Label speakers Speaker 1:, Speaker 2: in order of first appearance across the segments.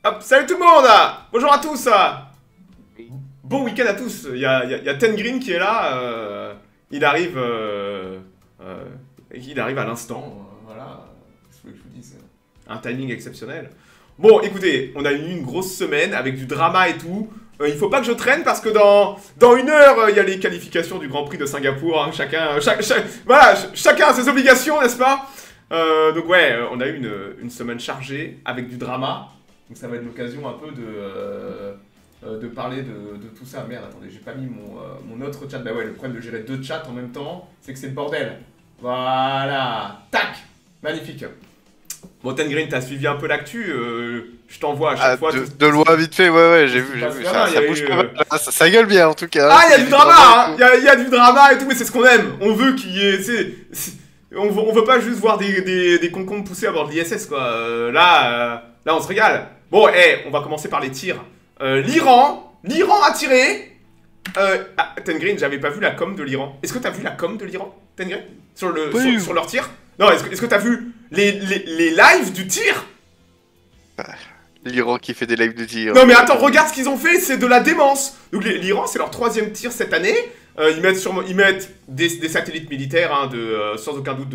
Speaker 1: Hop, salut tout le monde! Bonjour à tous! Bon week-end à tous! Il y a Ten Green qui est là. Il arrive à l'instant. Voilà. Qu'est-ce que je vous dise? Un timing exceptionnel. Bon, écoutez, on a eu une grosse semaine avec du drama et tout. Il faut pas que je traîne parce que dans une heure, il y a les qualifications du Grand Prix de Singapour. Hein. Voilà, chacun a ses obligations, n'est-ce pas? Donc ouais, on a eu une semaine chargée avec du drama. Donc ça va être l'occasion un peu de parler de tout ça. Merde, attendez, j'ai pas mis mon autre chat. Bah ouais, le problème de gérer deux chats en même temps, c'est que c'est le bordel. Voilà, tac, magnifique. Bon, Ten Green, t'as suivi un peu l'actu, je t'envoie à chaque fois...
Speaker 2: De loin, vite fait, ouais, j'ai vu, ça bouge pas mal, ça gueule bien en tout cas.
Speaker 1: Ah, il y a du drama, hein, il y a du drama et tout, mais c'est ce qu'on aime, on veut qu'il y ait... On veut pas juste voir des concombres pousser à bord de l'ISS, quoi. Là, on se régale. Bon, on va commencer par les tirs. L'Iran a tiré... Ten Green, j'avais pas vu la com de l'Iran. Est-ce que t'as vu la com de l'Iran, Ten Green, sur leur tir? Non, est-ce que t'as vu les lives du tir?
Speaker 2: L'Iran qui fait des lives de tir.
Speaker 1: Non mais attends, regarde ce qu'ils ont fait, c'est de la démence. Donc l'Iran, c'est leur 3e tir cette année. Ils mettent des satellites militaires, hein, sans aucun doute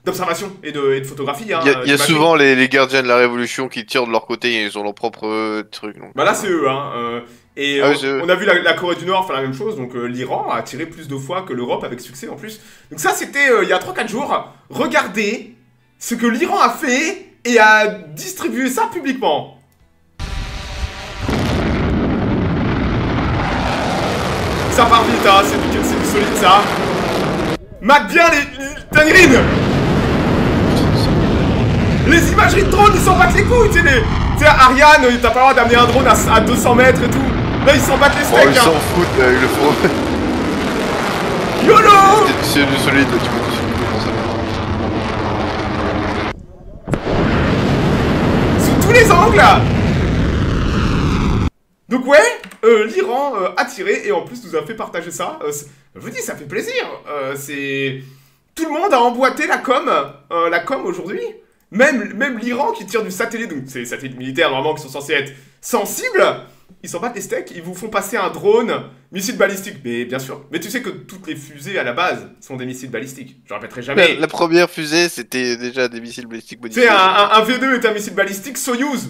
Speaker 1: d'observation et de photographie. Hein,
Speaker 2: il y a souvent les gardiens de la révolution qui tirent de leur côté et ils ont leur propre truc. Donc.
Speaker 1: Bah là c'est eux, hein. On a vu la Corée du Nord faire la même chose, donc l'Iran a tiré plus de fois que l'Europe avec succès en plus. Donc ça c'était il y a 3-4 jours. Regardez ce que l'Iran a fait et a distribué ça publiquement. Ça part vite, hein, c'est du solide ça. Mate bien les Ten Green. Les imageries de drone, ils s'en battent les couilles, tu sais, Ariane, t'as pas le droit d'amener un drone à 200 mètres et tout. Là, ils s'en battent les steaks,
Speaker 2: ils s'en foutent, ils le font.
Speaker 1: YOLO!
Speaker 2: C'est du solide, tu peux tout
Speaker 1: sous tous les angles. Donc ouais, l'Iran a tiré et en plus nous a fait partager ça. Je vous dis, ça fait plaisir. Tout le monde a emboîté la com aujourd'hui. Même l'Iran qui tire du satellite, donc c'est des satellites militaires normalement qui sont censés être sensibles. Ils s'en battent les steaks, ils vous font passer un drone, missile balistique. Mais bien sûr, mais tu sais que toutes les fusées à la base sont des missiles balistiques. Je répéterai jamais.
Speaker 2: La première fusée, c'était déjà des missiles balistiques modifiés.
Speaker 1: Tu sais, un V2 est un missile balistique, Soyouz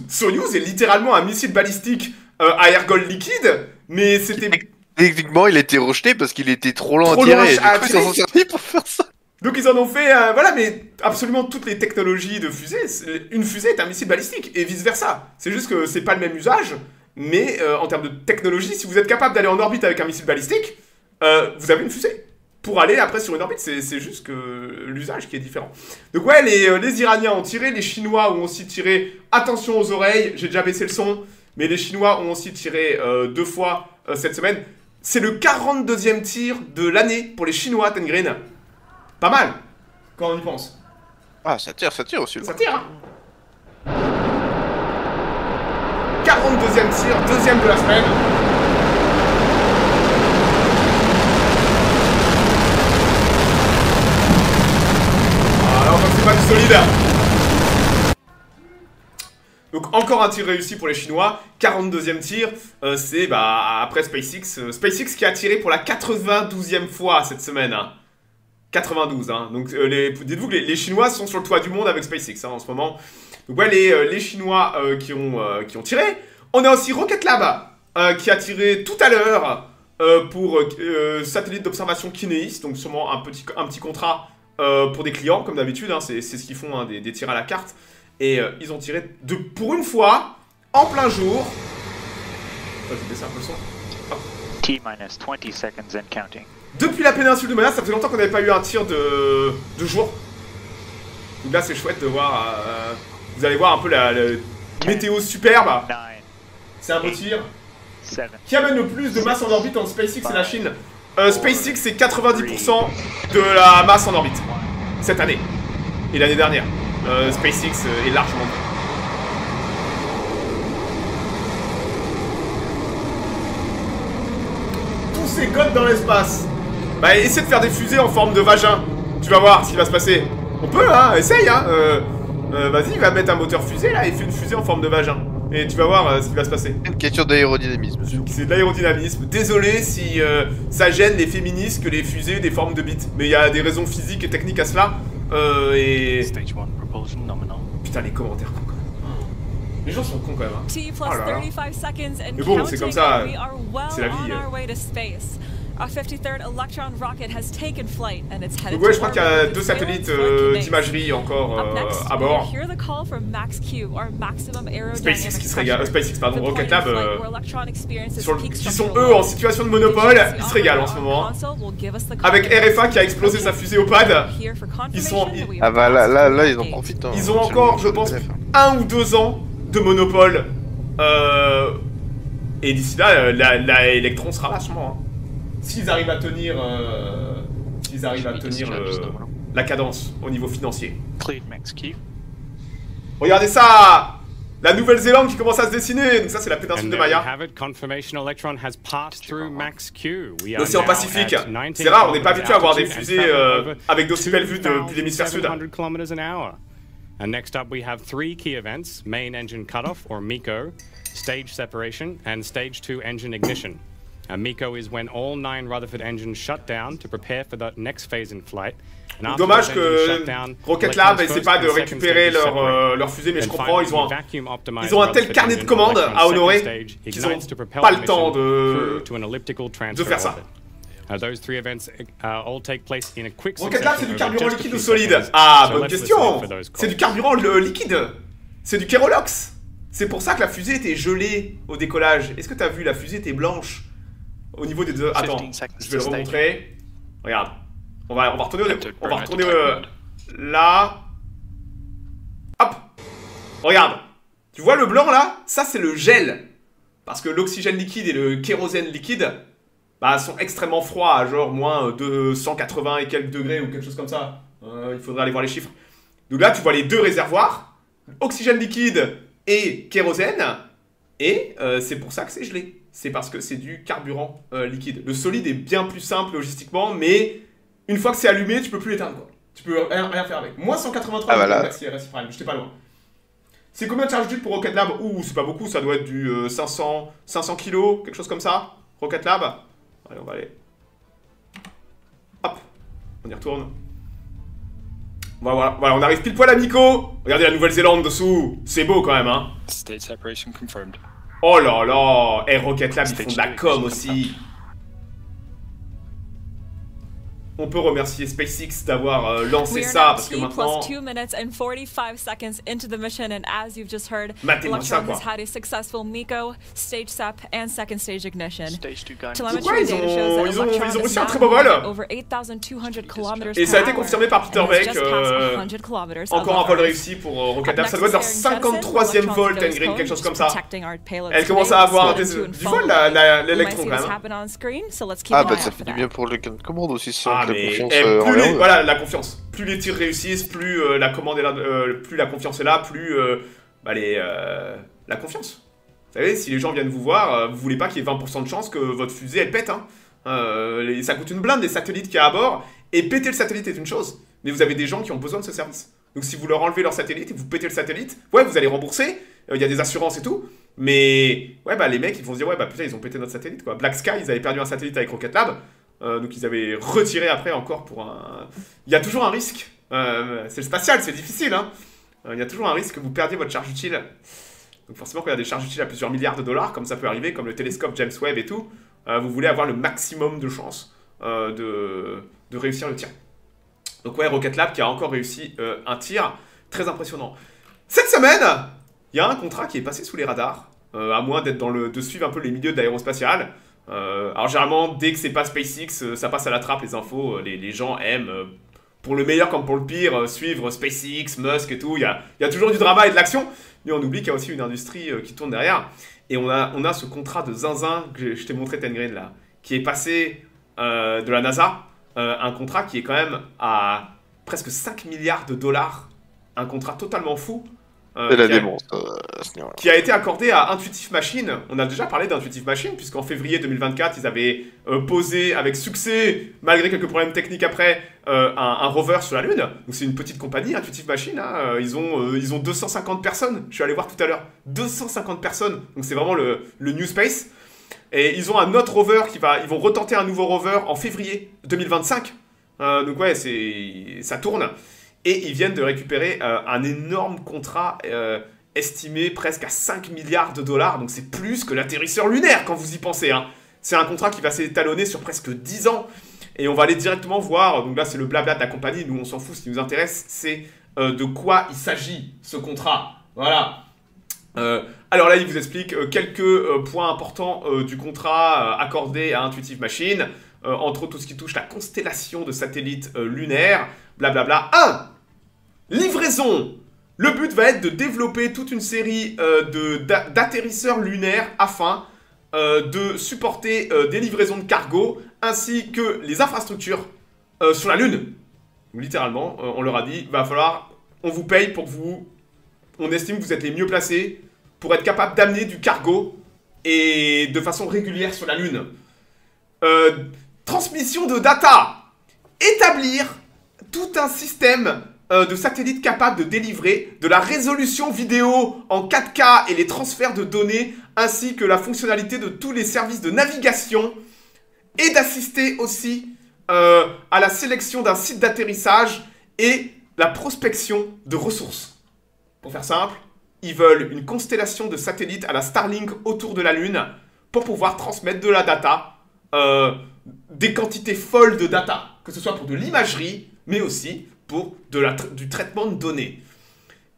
Speaker 1: est littéralement un missile balistique à ergol liquide, mais c'était...
Speaker 2: Techniquement, il a été rejeté parce qu'il était trop lent à tirer. Du coup, ils s'en sont servis pour faire ça.
Speaker 1: Donc ils en ont fait, voilà, mais absolument toutes les technologies de fusée, une fusée est un missile balistique, et vice versa. C'est juste que c'est pas le même usage, mais en termes de technologie, si vous êtes capable d'aller en orbite avec un missile balistique, vous avez une fusée. Pour aller après sur une orbite, c'est juste que l'usage qui est différent. Donc ouais, les Iraniens ont tiré, les Chinois ont aussi tiré, attention aux oreilles, j'ai déjà baissé le son, mais les Chinois ont aussi tiré 2 fois cette semaine. C'est le 42e tir de l'année pour les Chinois, Ten Green. Pas mal, quand on y pense.
Speaker 2: Ah, ça tire aussi.
Speaker 1: Ça tire, hein. 42e tir, 2e de la semaine. Alors, c'est pas du solide. Donc, encore un tir réussi pour les Chinois. 42e tir, c'est après SpaceX. SpaceX qui a tiré pour la 92e fois cette semaine, hein. 92, hein. Donc dites-vous que les Chinois sont sur le toit du monde avec SpaceX, hein, en ce moment. Donc ouais, les Chinois qui ont tiré. On a aussi Rocket Lab qui a tiré tout à l'heure pour satellite d'observation Kinéis, donc sûrement un petit contrat pour des clients, comme d'habitude, hein, c'est ce qu'ils font, hein, des tirs à la carte. Et ils ont tiré pour une fois, en plein jour. Je vais baisser un peu le son.
Speaker 3: T-minus 20 seconds and counting.
Speaker 1: Depuis la péninsule de Manas, ça faisait longtemps qu'on n'avait pas eu un tir de jour. Donc là, c'est chouette de voir. Vous allez voir un peu la météo superbe. C'est un beau tir. Qui amène le plus de masse en orbite entre SpaceX et la Chine. SpaceX, c'est 90% de la masse en orbite cette année. Et l'année dernière. SpaceX est largement. Tous ces codes dans l'espace. Bah, essaie de faire des fusées en forme de vagin. Tu vas voir ce qui va se passer. On peut, hein, essaye, hein. Vas-y, va mettre un moteur fusée là et fais une fusée en forme de vagin. Et tu vas voir ce qui va se passer.
Speaker 2: Une question d'aérodynamisme.
Speaker 1: C'est de l'aérodynamisme. Désolé si ça gêne les féministes que les fusées aient des formes de bites. Mais il y a des raisons physiques et techniques à cela. Et... Putain, les commentaires cons quand même. Les gens sont cons quand même. Hein. Oh là là. Mais bon, c'est comme ça. C'est la vie. Donc ouais, je crois qu'il y a 2 satellites d'imagerie encore à bord. SpaceX qui se régale, SpaceX pardon, Rocket Lab, qui sont eux en situation de monopole, ils se régalent en ce moment. Avec RFA qui a explosé sa fusée au pad, ils sont...
Speaker 2: Ah bah là ils en profitent. Hein,
Speaker 1: ils ont encore, je pense, 1 ou 2 ans de monopole. Et d'ici là, la Electron sera vachement... Hein. S'ils arrivent à tenir, la cadence au niveau financier. Regardez ça! La Nouvelle-Zélande qui commence à se dessiner. Donc ça c'est la péninsule de Maya. L'océan Pacifique. C'est rare, on n'est pas habitué à avoir des fusées avec d'aussi belles vues depuis l'hémisphère sud.
Speaker 4: And next up we have 3 key events: main engine cutoff or MECO, stage separation, and stage 2 engine ignition. MECO is when all 9 Rutherford engines shut down to prepare for the next phase in flight.
Speaker 1: Dommage que Rocket Lab essaie pas de récupérer leur fusée, mais je comprends, ils ont un tel carnet de commandes à honorer qu'ils n'ont pas le temps de faire ça. Rocket Lab, c'est du carburant liquide ou solide? Ah, bonne question. C'est du carburant liquide. C'est du Kerolox. C'est pour ça que la fusée était gelée au décollage. Est-ce que t'as vu, la fusée était blanche au niveau des deux... Attends, je vais le remontrer. Regarde. On va retourner là. Hop. Regarde. Tu vois le blanc là? Ça c'est le gel. Parce que l'oxygène liquide et le kérosène liquide sont extrêmement froids, à genre moins 280 et quelques degrés ou quelque chose comme ça. Il faudrait aller voir les chiffres. Donc là tu vois les deux réservoirs. Oxygène liquide et kérosène. Et c'est pour ça que c'est gelé. C'est parce que c'est du carburant liquide. Le solide est bien plus simple logistiquement, mais... Une fois que c'est allumé, tu peux plus l'éteindre, quoi. Tu peux rien faire avec. Moi, 183, merci RSI Prime, j'étais pas loin. C'est combien de charge d'huile pour Rocket Lab? Ouh, c'est pas beaucoup, ça doit être du 500 kilos, quelque chose comme ça. Rocket Lab. Allez, on va aller. Hop, on y retourne. Voilà, on arrive pile poil à Miko. Regardez la Nouvelle-Zélande dessous. C'est beau quand même, hein.
Speaker 3: State separation confirmed.
Speaker 1: Oh là là. Et Rocket Lab, ils font de la com aussi. On peut remercier SpaceX d'avoir lancé ça parce que maintenant... Matez-moi ça, quoi. Pourquoi ils ont reçu un très beau vol? Et ça a été confirmé par Peter Beck. Encore un vol réussi pour Rocket Lab. Ça doit être leur 53e vol, Tengreen, quelque chose comme ça. Elle commence à avoir du vol, l'électron, quand même.
Speaker 2: Ah bah ça fait du bien pour le commande aussi, sans
Speaker 1: voilà, la confiance. Plus les tirs réussissent, plus la commande est là, plus la confiance est là, plus la confiance. Vous savez, si les gens viennent vous voir, vous voulez pas qu'il y ait 20% de chance que votre fusée elle pète. Hein. Ça coûte une blinde des satellites qu'il y a à bord, et péter le satellite est une chose, mais vous avez des gens qui ont besoin de ce service. Donc si vous leur enlevez leur satellite et que vous pétez le satellite, ouais, vous allez rembourser, il y a des assurances et tout, mais ouais, les mecs ils vont se dire, ouais, putain, ils ont pété notre satellite, quoi. Black Sky, ils avaient perdu un satellite avec Rocket Lab. Donc ils avaient retiré après encore pour un... Il y a toujours un risque. C'est le spatial, c'est difficile. Hein. Il y a toujours un risque que vous perdiez votre charge utile. Donc forcément, quand il y a des charges utiles à plusieurs milliards de dollars, comme ça peut arriver, comme le télescope James Webb et tout, vous voulez avoir le maximum de chances de réussir le tir. Donc ouais, Rocket Lab qui a encore réussi un tir très impressionnant. Cette semaine, il y a un contrat qui est passé sous les radars, à moins d'être de suivre un peu les milieux de l'aérospatial. Alors généralement, dès que c'est pas SpaceX, ça passe à la trappe les infos, les gens aiment, pour le meilleur comme pour le pire, suivre SpaceX, Musk et tout, il y a toujours du drama et de l'action, mais on oublie qu'il y a aussi une industrie qui tourne derrière, et on a ce contrat de zinzin que je t'ai montré Tengreen là, qui est passé de la NASA, un contrat qui est quand même à presque 5 milliards de dollars, un contrat totalement fou,
Speaker 2: C'est la démence à ce niveau-là.
Speaker 1: Qui a été accordé à Intuitive Machines. On a déjà parlé d'Intuitive Machines, puisqu'en février 2024, ils avaient posé avec succès, malgré quelques problèmes techniques après, un rover sur la Lune. Donc c'est une petite compagnie, Intuitive Machines. Hein. Ils ont 250 personnes. Je suis allé voir tout à l'heure. 250 personnes. Donc c'est vraiment le New Space. Et ils ont un autre rover ils vont retenter un nouveau rover en février 2025. Donc ouais, ça tourne. Et ils viennent de récupérer un énorme contrat estimé presque à 5 milliards de dollars. Donc c'est plus que l'atterrisseur lunaire quand vous y pensez. Hein. C'est un contrat qui va s'étalonner sur presque 10 ans. Et on va aller directement voir, donc là c'est le blabla de la compagnie, nous on s'en fout, ce qui nous intéresse c'est de quoi il s'agit ce contrat. Voilà. Alors là il vous explique quelques points importants du contrat accordé à Intuitive Machines. Entre autres tout ce qui touche la constellation de satellites lunaires, blablabla. 1. Livraison. Le but va être de développer toute une série d'atterrisseurs lunaires afin de supporter des livraisons de cargo ainsi que les infrastructures sur la Lune. Donc, littéralement, on leur a dit, va falloir, on vous paye pour que on estime que vous êtes les mieux placés pour être capable d'amener du cargo et de façon régulière sur la Lune. Transmission de data. Établir tout un système de satellites capables de délivrer de la résolution vidéo en 4K et les transferts de données, ainsi que la fonctionnalité de tous les services de navigation, et d'assister aussi à la sélection d'un site d'atterrissage et la prospection de ressources. Pour faire simple, ils veulent une constellation de satellites à la Starlink autour de la Lune pour pouvoir transmettre de la data, des quantités folles de data, que ce soit pour de l'imagerie, mais aussi pour du traitement de données.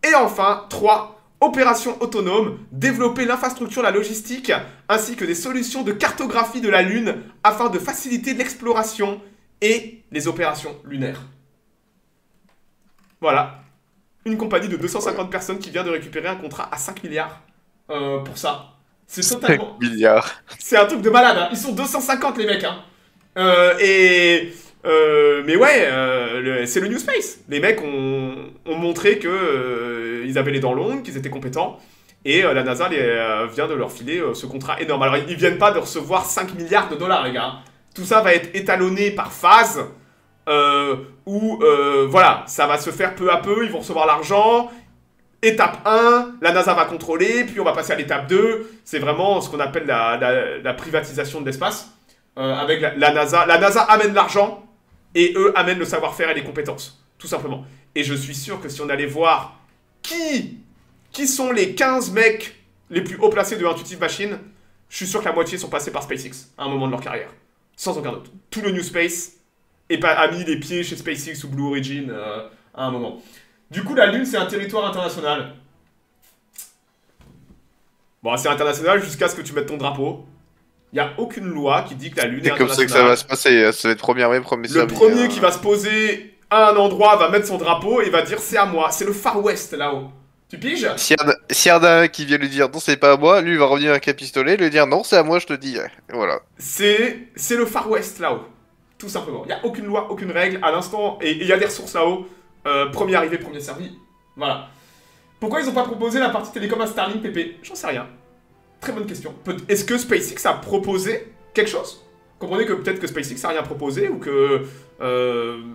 Speaker 1: Et enfin, 3. Opération autonome, développer l'infrastructure, la logistique, ainsi que des solutions de cartographie de la Lune afin de faciliter l'exploration et les opérations lunaires. Voilà. Une compagnie de 250 personnes qui vient de récupérer un contrat à 5 milliards pour ça. C'est totalement...
Speaker 2: 5 milliards.
Speaker 1: C'est un truc de malade, hein. Ils sont 250 les mecs, hein. Mais ouais, c'est le New Space. Les mecs ont montré que ils avaient les dents longues, qu'ils étaient compétents. Et la NASA vient de leur filer ce contrat énorme. Alors, ils viennent pas de recevoir 5 milliards de dollars, les gars. Tout ça va être étalonné par phase. Voilà, ça va se faire peu à peu. Ils vont recevoir l'argent. Étape 1, la NASA va contrôler. Puis on va passer à l'étape 2. C'est vraiment ce qu'on appelle la privatisation de l'espace. Avec la NASA. La NASA amène l'argent. Et eux amènent le savoir-faire et les compétences. Tout simplement. Et je suis sûr que si on allait voir qui sont les 15 mecs les plus haut placés de Intuitive Machines, je suis sûr que la moitié sont passés par SpaceX à un moment de leur carrière. Sans aucun doute. Tout le New Space a mis les pieds chez SpaceX ou Blue Origin à un moment. Du coup, la Lune, c'est un territoire international. Bon, c'est international jusqu'à ce que tu mettes ton drapeau. Il n'y a aucune loi qui dit que la Lune est internationale.
Speaker 2: C'est comme ça que ça va se passer. Ça va être premier arrivé, premier servi.
Speaker 1: Le premier qui va se poser à un endroit va mettre son drapeau et va dire c'est à moi. C'est le Far West là-haut. Tu piges?
Speaker 2: S'il y en a un qui vient lui dire non, c'est pas à moi, lui il va revenir avec un pistolet, lui dire non, c'est à moi, je te dis. Et voilà.
Speaker 1: C'est le Far West là-haut. Tout simplement. Il n'y a aucune loi, aucune règle. À l'instant, et il y a des ressources là-haut. Premier arrivé, premier servi. Voilà. Pourquoi ils n'ont pas proposé la partie télécom à Starlink, PP? J'en sais rien. Très bonne question. Est-ce que SpaceX a proposé quelque chose? Comprenez que peut-être que SpaceX a rien proposé ou que...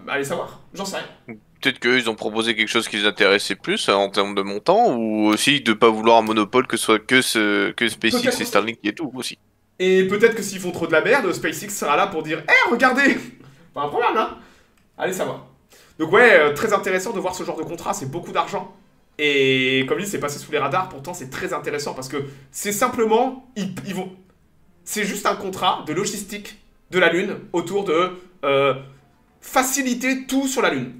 Speaker 1: allez savoir. J'en sais rien.
Speaker 2: Peut-être qu'ils ont proposé quelque chose qui les intéressait plus en termes de montant, ou aussi de pas vouloir un monopole que ce soit que SpaceX et Starlink et tout aussi.
Speaker 1: Et peut-être que s'ils font trop de la merde, SpaceX sera là pour dire « Eh, regardez !» Pas un problème, là. Allez savoir. Donc ouais, très intéressant de voir ce genre de contrat, c'est beaucoup d'argent. Et comme je dis, c'est passé sous les radars, pourtant c'est très intéressant parce que c'est simplement, c'est juste un contrat de logistique de la Lune autour de faciliter tout sur la Lune.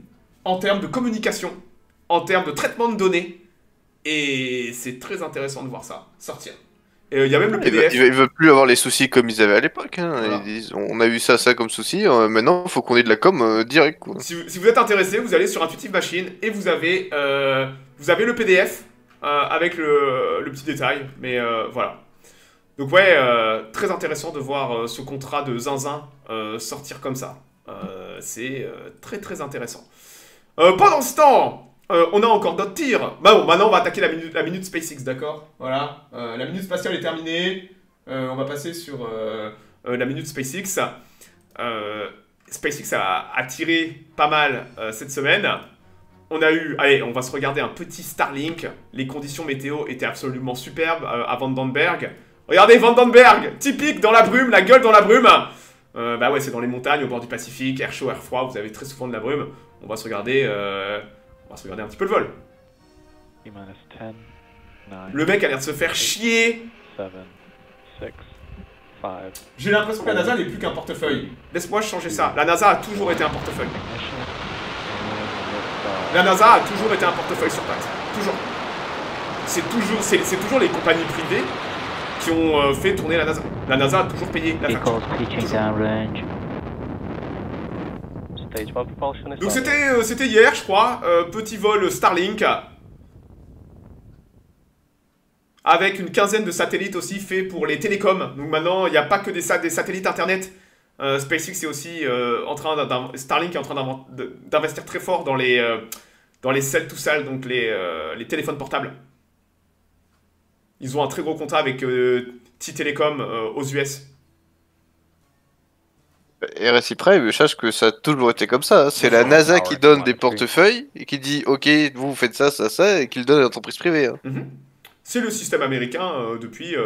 Speaker 1: En termes de communication, en termes de traitement de données. Et c'est très intéressant de voir ça sortir. Et il y a même le PDF.
Speaker 2: Ils veulent plus avoir les soucis comme ils avaient à l'époque. Hein.
Speaker 1: Voilà.
Speaker 2: On a eu ça comme souci. Maintenant, il faut qu'on ait de la com direct. Quoi.
Speaker 1: Si vous êtes intéressé, vous allez sur Intuitive Machines et vous avez le PDF avec le petit détail. Mais voilà. Donc ouais, très intéressant de voir ce contrat de zinzin sortir comme ça. C'est très très intéressant. Pendant ce temps, On a encore d'autres tirs. Bah bon, maintenant on va attaquer la minute SpaceX, d'accord? Voilà. La minute spatiale est terminée. On va passer sur la minute SpaceX. SpaceX a tiré pas mal cette semaine. On a eu... Allez, on va se regarder un petit Starlink. Les conditions météo étaient absolument superbes à Vandenberg. Regardez Vandenberg, typique dans la brume, la gueule dans la brume. Bah ouais, c'est dans les montagnes, au bord du Pacifique, air chaud, air froid, vous avez très souvent de la brume. On va se regarder un petit peu le vol. Le mec a l'air de se faire chier. J'ai l'impression que la NASA n'est plus qu'un portefeuille. Laisse-moi changer ça. La NASA a toujours été un portefeuille. La NASA a toujours été un portefeuille sur pattes. Toujours. C'est toujours les compagnies privées qui ont fait tourner la NASA. La NASA a toujours payé la facture. Donc c'était hier, je crois, petit vol Starlink. Avec une quinzaine de satellites aussi faits pour les télécoms. Donc maintenant, il n'y a pas que des satellites internet. SpaceX est aussi Starlink est en train d'investir très fort dans les cell-to-cell, donc les téléphones portables. Ils ont un très gros contrat avec T-Telecom aux US.
Speaker 2: RSI Prime, je sache que ça a toujours été comme ça. C'est la NASA qui donne des portefeuilles et qui dit ok, vous faites ça, ça, ça, et qui le donne à l'entreprise privée. Hein.
Speaker 1: C'est le système américain depuis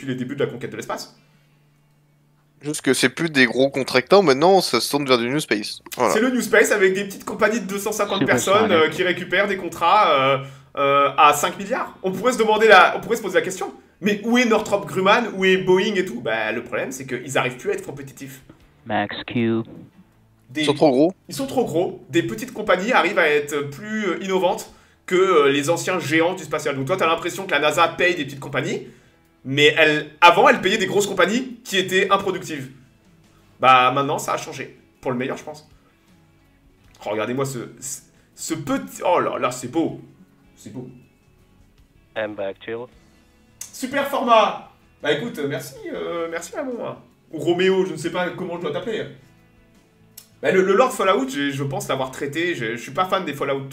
Speaker 1: les débuts de la conquête de l'espace.
Speaker 2: Juste que c'est plus des gros contractants, maintenant ça se tourne vers du New Space. Voilà.
Speaker 1: C'est le New Space avec des petites compagnies de 250 personnes qui récupèrent des contrats à 5 milliards. On pourrait se poser la question, mais où est Northrop Grumman, où est Boeing et tout? Bah le problème c'est qu'ils arrivent plus à être compétitifs.
Speaker 5: Max Q.
Speaker 2: Ils sont trop gros.
Speaker 1: Ils sont trop gros. Des petites compagnies arrivent à être plus innovantes que les anciens géants du spatial. Donc toi t'as l'impression que la NASA paye des petites compagnies, mais avant elle payait des grosses compagnies qui étaient improductives. Bah maintenant ça a changé. Pour le meilleur je pense. Oh, regardez-moi ce petit... Oh là là c'est beau. C'est beau. Super format. Bah écoute, merci Ramon. Ou Roméo, je ne sais pas comment je dois t'appeler. Bah, le Lord Fallout, je pense l'avoir traité. Je suis pas fan des Fallout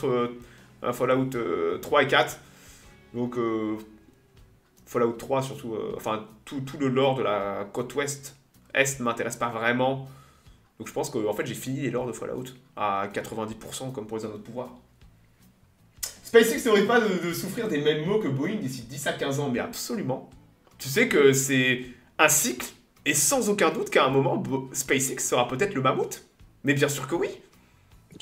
Speaker 1: 3 et 4. Donc Fallout 3 surtout, enfin tout le lore de la côte ouest est m'intéresse pas vraiment. Donc je pense que en fait j'ai fini les lores de Fallout à 90% comme pour les anneaux de pouvoir. SpaceX n'aurait pas de souffrir des mêmes maux que Boeing d'ici 10 à 15 ans, mais absolument. Tu sais que c'est un cycle, et sans aucun doute qu'à un moment, SpaceX sera peut-être le mammouth. Mais bien sûr que oui.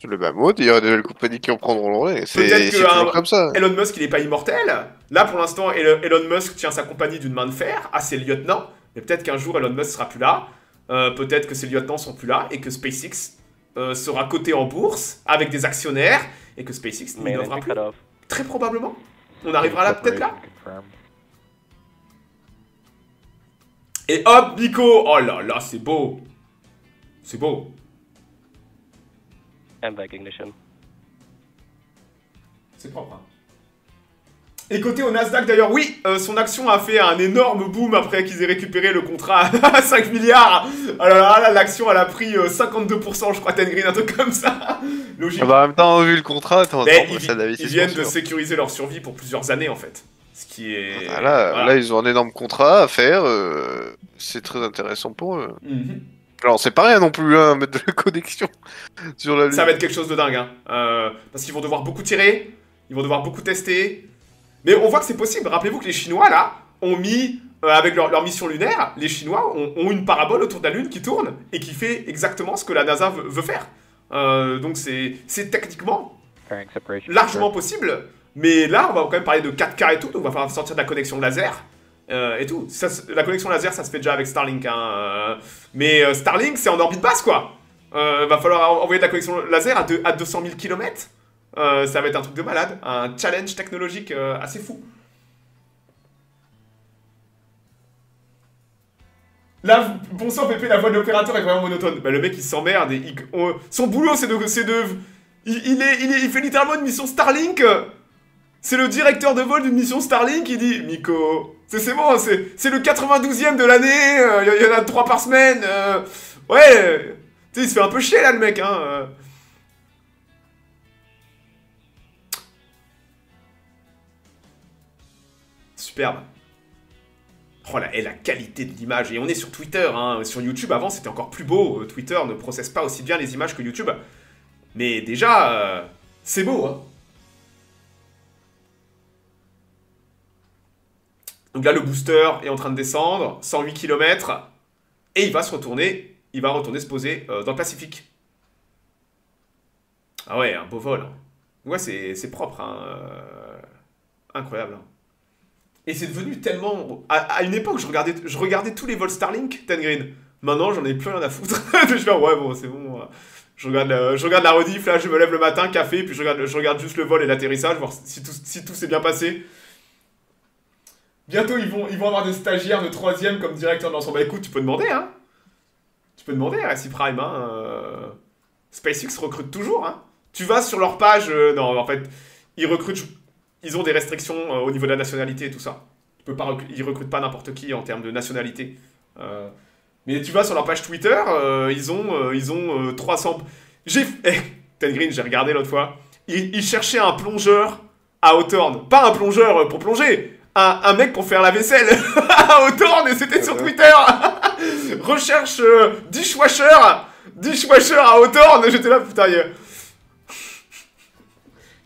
Speaker 2: Le mammouth, il y aura des nouvelles compagnies qui en prendront le relais.
Speaker 1: Peut-être que comme ça. Elon Musk, il n'est pas immortel. Là, pour l'instant, Elon Musk tient sa compagnie d'une main de fer à ses lieutenants. Mais peut-être qu'un jour, Elon Musk sera plus là. Peut-être que ses lieutenants sont plus là et que SpaceX sera coté en bourse avec des actionnaires et que SpaceX n'innovera plus. Très probablement. On arrivera là, peut-être là. Et hop, Nico. Oh là là, c'est beau. C'est beau. C'est propre, hein. Et côté au Nasdaq d'ailleurs, oui, son action a fait un énorme boom après qu'ils aient récupéré le contrat à 5 milliards. Alors là, l'action elle a pris 52%, je crois, Tengreen, un truc comme ça. Logique.
Speaker 2: Bah, en même temps, vu le contrat,
Speaker 1: ils viennent de sécuriser leur survie pour plusieurs années en fait. Ce qui est...
Speaker 2: Là, ils ont un énorme contrat à faire, c'est très intéressant pour eux. Alors, c'est pas rien non plus, hein, mettre de la connexion sur la Lune.
Speaker 1: Ça va être quelque chose de dingue, hein. Parce qu'ils vont devoir beaucoup tirer, ils vont devoir beaucoup tester. Mais on voit que c'est possible. Rappelez-vous que les Chinois, là, ont mis, avec leur mission lunaire, les Chinois ont une parabole autour de la Lune qui tourne et qui fait exactement ce que la NASA veut faire. Donc c'est techniquement largement possible. Mais là, on va quand même parler de 4K et tout, donc on va falloir sortir de la connexion laser. Et tout. La connexion laser, ça se fait déjà avec Starlink. Hein. Mais Starlink, c'est en orbite basse, quoi. Va falloir envoyer de la connexion laser à 200 000 km. Ça va être un truc de malade. Un challenge technologique assez fou. Là, bon sang, Pépé, la voix de l'opérateur est vraiment monotone. Bah, le mec, il s'emmerde. Son boulot, c'est de... Il fait littéralement une mission Starlink. C'est le directeur de vol d'une mission Starlink, il dit « Miko, c'est bon, c'est le 92e de l'année, il y en a 3 par semaine, ouais, tu sais, il se fait un peu chier là le mec, hein. » Superbe. Oh et la qualité de l'image. Et on est sur Twitter, hein. Sur YouTube, avant, c'était encore plus beau. Twitter ne processe pas aussi bien les images que YouTube. Mais déjà, c'est beau, hein. Donc là, le booster est en train de descendre, 108 km. Et il va se retourner, se poser dans le Pacifique. Ah ouais, un beau vol. Hein. Ouais, c'est propre, hein. Incroyable, hein. Et c'est devenu tellement... À une époque, je regardais tous les vols Starlink, Ten Green. Maintenant, j'en ai plus rien à foutre. Je fais, ouais, bon, c'est bon. Je regarde la rediff, là, je me lève le matin, café, puis je regarde juste le vol et l'atterrissage, voir si tout s'est bien passé. Bientôt, ils vont avoir des stagiaires de 3e comme directeur de l'ensemble. Bah écoute, tu peux demander, hein. Tu peux demander à RSI Prime, hein. SpaceX recrute toujours, hein. Tu vas sur leur page... non, en fait, ils recrutent... Ils ont des restrictions au niveau de la nationalité et tout ça. Ils recrutent pas n'importe qui en termes de nationalité. Mais tu vas sur leur page Twitter, ils ont 300... Ten Green, j'ai regardé l'autre fois. Ils cherchaient un plongeur à Hawthorne. Pas un plongeur pour plonger, un mec pour faire la vaisselle à Hawthorne, et c'était sur Twitter. Recherche dishwasher à Hawthorne. J'étais là, putain...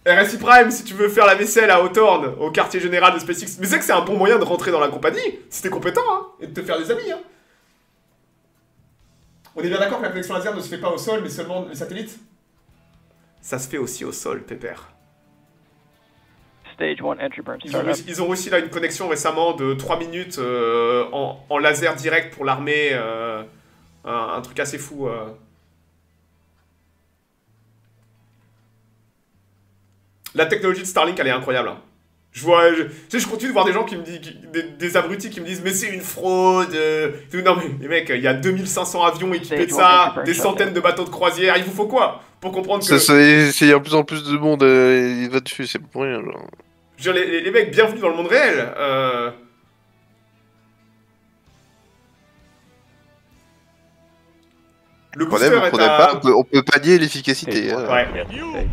Speaker 1: RSI Prime, si tu veux faire la vaisselle à Hawthorne, au quartier général de SpaceX. Mais c'est que c'est un bon moyen de rentrer dans la compagnie, si t'es compétent, hein, et de te faire des amis, hein. On est bien d'accord que la connexion laser ne se fait pas au sol, mais seulement les satellites? Ça se fait aussi au sol, pépère.
Speaker 5: Stage 1 entry burn
Speaker 1: ils ont réussi là une connexion récemment de 3 minutes en laser direct pour l'armée, un truc assez fou. La technologie de Starlink, elle est incroyable. Hein. Je continue de voir des gens qui me disent, des abrutis qui me disent, mais c'est une fraude. Non mais les mecs, il y a 2500 avions équipés de ça, des centaines de bateaux de croisière. Il vous faut quoi pour comprendre que...
Speaker 2: Il y a de plus en plus de monde, il va dessus, c'est pour rien. Genre.
Speaker 1: Je veux dire, les mecs, bienvenue dans le monde réel. Le booster est à...
Speaker 2: on peut pas nier l'efficacité. Hein.
Speaker 1: Ouais.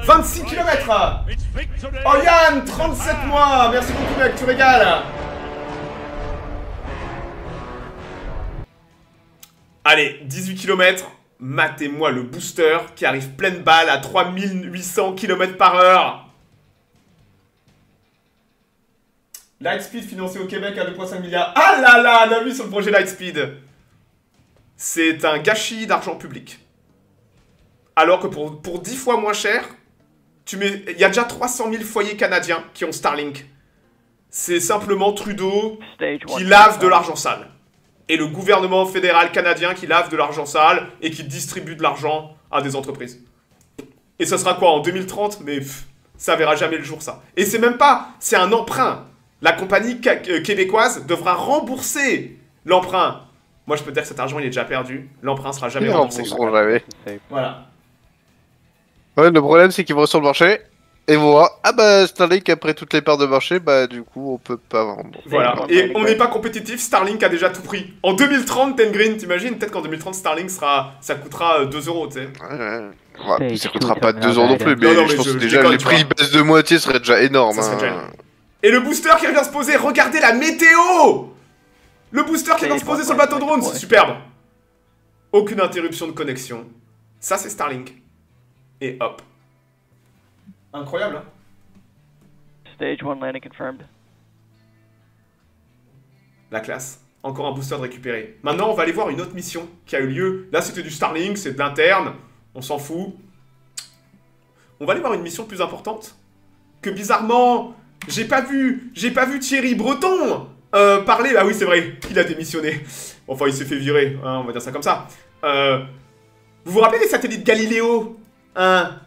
Speaker 1: 26 km. Oh Yann, 37 mois. Merci beaucoup mec, tu régales. Allez, 18 km. Matez-moi le booster qui arrive pleine balle à 3800 km/h. Lightspeed financé au Québec à 2,5 milliards. Ah là là, on a vu sur le projet Lightspeed. C'est un d'argent public. Alors que pour 10 fois moins cher, il y a déjà 300 000 foyers canadiens qui ont Starlink. C'est simplement Trudeau qui lave de l'argent sale. Et le gouvernement fédéral canadien qui lave de l'argent sale et qui distribue de l'argent à des entreprises. Et ça sera quoi en 2030? Mais ça verra jamais le jour ça. Et c'est même pas, c'est un emprunt. La compagnie québécoise devra rembourser l'emprunt. Moi, je peux te dire que cet argent, il est déjà perdu. L'emprunt sera jamais remboursé. Voilà.
Speaker 2: Ouais, le problème, c'est qu'ils vont sur le marché et vont voir, ah bah, Starlink, après toutes les parts de marché, bah, du coup, on peut pas vendre.
Speaker 1: Voilà. Et on n'est pas compétitif, Starlink a déjà tout pris. En 2030, Ten Green, t'imagines? Peut-être qu'en 2030, Starlink ça coûtera 2 €, tu sais.
Speaker 2: Ouais, ça coûtera pas 2 € non plus, mais, je pense que déjà, les prix baissent de moitié, serait déjà énorme.
Speaker 1: Ça serait déjà énorme. Et le booster qui revient se poser, regardez la météo! Le booster qui vient se poser sur le bateau drone, c'est superbe. Aucune interruption de connexion. Ça, c'est Starlink. Et hop. Incroyable, hein?
Speaker 5: Stage 1 landing confirmed.
Speaker 1: La classe. Encore un booster de récupérer. Maintenant, on va aller voir une autre mission qui a eu lieu. Là, c'était du Starlink, c'est de l'interne. On s'en fout. On va aller voir une mission plus importante. Que bizarrement, j'ai pas vu Thierry Breton parler. Ah oui, c'est vrai, il a démissionné. Enfin, il s'est fait virer, hein, on va dire ça comme ça. Vous vous rappelez des satellites Galileo, hein?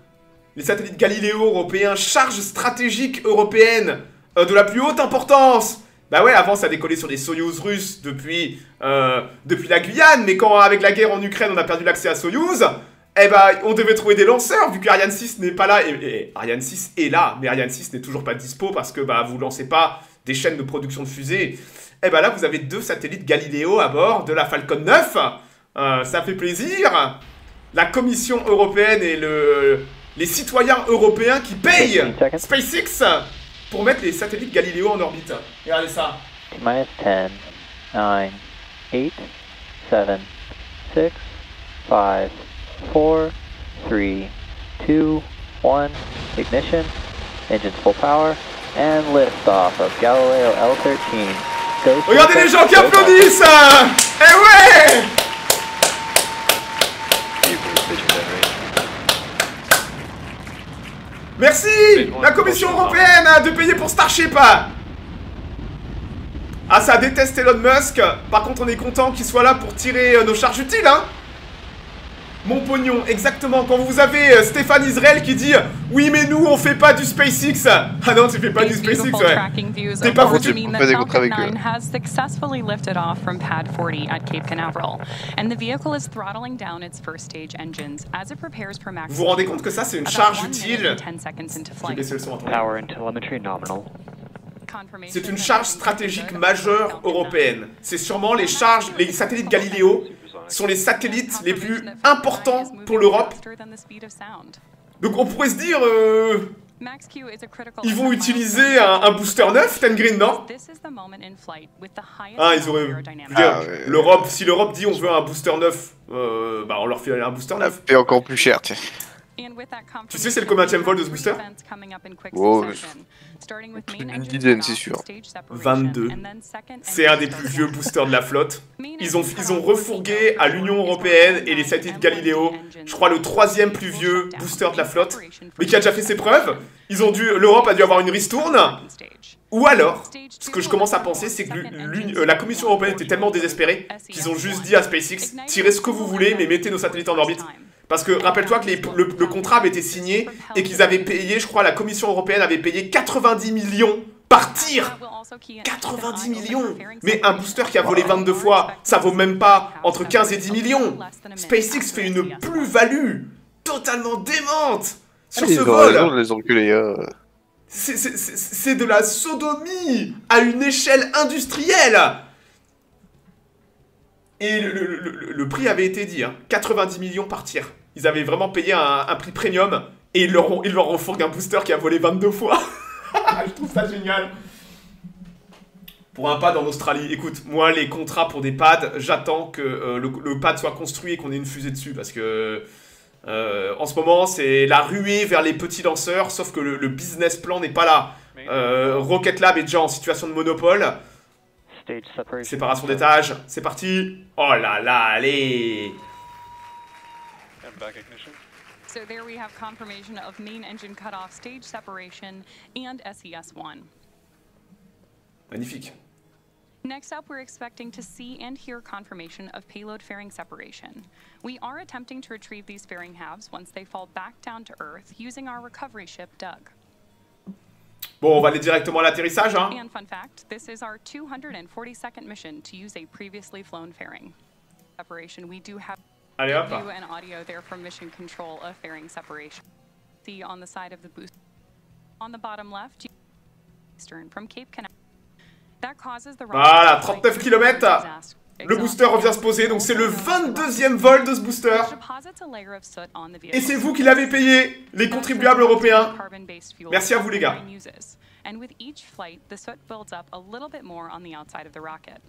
Speaker 1: Les satellites Galileo européens, charge stratégique européenne de la plus haute importance. Bah ouais, avant ça décollait sur des Soyouz russes depuis la Guyane, mais quand avec la guerre en Ukraine on a perdu l'accès à Soyouz, eh bah on devait trouver des lanceurs vu que Ariane 6 n'est pas là. Et Ariane 6 est là, mais Ariane 6 n'est toujours pas dispo parce que bah vous lancez pas des chaînes de production de fusées. Eh bah là vous avez 2 satellites Galileo à bord de la Falcon 9. Ça fait plaisir. La Commission européenne et les citoyens européens qui payent SpaceX pour mettre les satellites Galileo en orbite. Regardez ça.
Speaker 5: T-minus 10, 9, 8, 7, 6, 5, 4, 3, 2, 1, ignition, engines full power, and liftoff of Galileo L13.
Speaker 1: Regardez les gens qui applaudissent. Eh ouais. Merci la Commission Européenne de payer pour Starship. Ah, ça déteste Elon Musk. Par contre, on est content qu'il soit là pour tirer nos charges utiles, hein. Mon pognon, exactement. Quand vous avez Stéphane Israël qui dit oui, mais nous on fait pas du SpaceX. Ah non, tu fais pas du SpaceX, ouais. T'es pas foutu.
Speaker 2: Pas des contrats avec eux.
Speaker 6: has successfully lifted off from Pad 40 at Cape Canaveral, and the vehicle is throttling down its first stage engines as it prepares for max.
Speaker 1: Vous vous rendez compte que ça, c'est une charge utile. Je vais baisser le son, attendez.
Speaker 5: Power and telemetry nominal.
Speaker 1: C'est une charge stratégique majeure européenne. C'est sûrement les charges, les satellites Galileo sont les satellites les plus importants pour l'Europe. Donc on pourrait se dire, ils vont utiliser un booster neuf, Ten Green, non? Ah, ils auraient pu dire, l'Europe, si l'Europe dit on veut un booster neuf, bah on leur fait un booster neuf.
Speaker 2: Et encore plus cher, tiens.
Speaker 1: Tu sais c'est le combienième vol de ce booster?
Speaker 2: Oh, plus d'une dizaine, c'est sûr.
Speaker 1: 22. C'est un des plus vieux boosters de la flotte. Ils ont refourgué à l'Union Européenne et les satellites Galileo, je crois le 3e plus vieux booster de la flotte, mais qui a déjà fait ses preuves. L'Europe a dû avoir une ristourne. Ou alors, ce que je commence à penser, c'est que la Commission Européenne était tellement désespérée qu'ils ont juste dit à SpaceX, tirez ce que vous voulez, mais mettez nos satellites en orbite. Parce que rappelle-toi que le contrat avait été signé et qu'ils avaient payé, je crois, la Commission Européenne avait payé 90 millions par tir. 90 millions. Mais un booster qui a volé 22 fois, ça vaut même pas entre 15 et 10 millions. SpaceX fait une plus-value totalement démente sur ce vol.
Speaker 2: Ils ont raison de les enculer.
Speaker 1: C'est de la sodomie à une échelle industrielle. Et le prix avait été dit, hein, 90 millions par tir. Ils avaient vraiment payé un prix premium et ils leur ont fourgué un booster qui a volé 22 fois. Je trouve ça génial. Pour un pad en Australie, écoute, moi les contrats pour des pads, j'attends que le pad soit construit et qu'on ait une fusée dessus parce que en ce moment c'est la ruée vers les petits lanceurs, sauf que le business plan n'est pas là. Rocket Lab est déjà en situation de monopole. Séparation d'étage, c'est parti. Oh là là, allez.
Speaker 6: So there we have confirmation of main engine cutoff, stage separation, and SES-1.
Speaker 1: Magnifique.
Speaker 6: Next up, we're expecting to see and hear confirmation of payload fairing separation. We are attempting to retrieve these fairing halves once they fall back down to Earth using our recovery ship, Doug.
Speaker 1: Bon, on va aller directement à l'atterrissage, hein.
Speaker 6: And fun fact, this is our 242nd mission to use a previously flown fairing. Separation, we do have video and audio there from mission control of fairing separation. See on the side of the booster. On the bottom left, Eastern from Cape Canaveral. That causes the
Speaker 1: voilà, 39 km. Le booster revient se poser, donc c'est le 22e vol de ce booster. Et c'est vous qui l'avez payé, les contribuables européens. Merci à vous les gars.
Speaker 6: And with each flight, the soot builds up a little bit more on the outside of the rocket.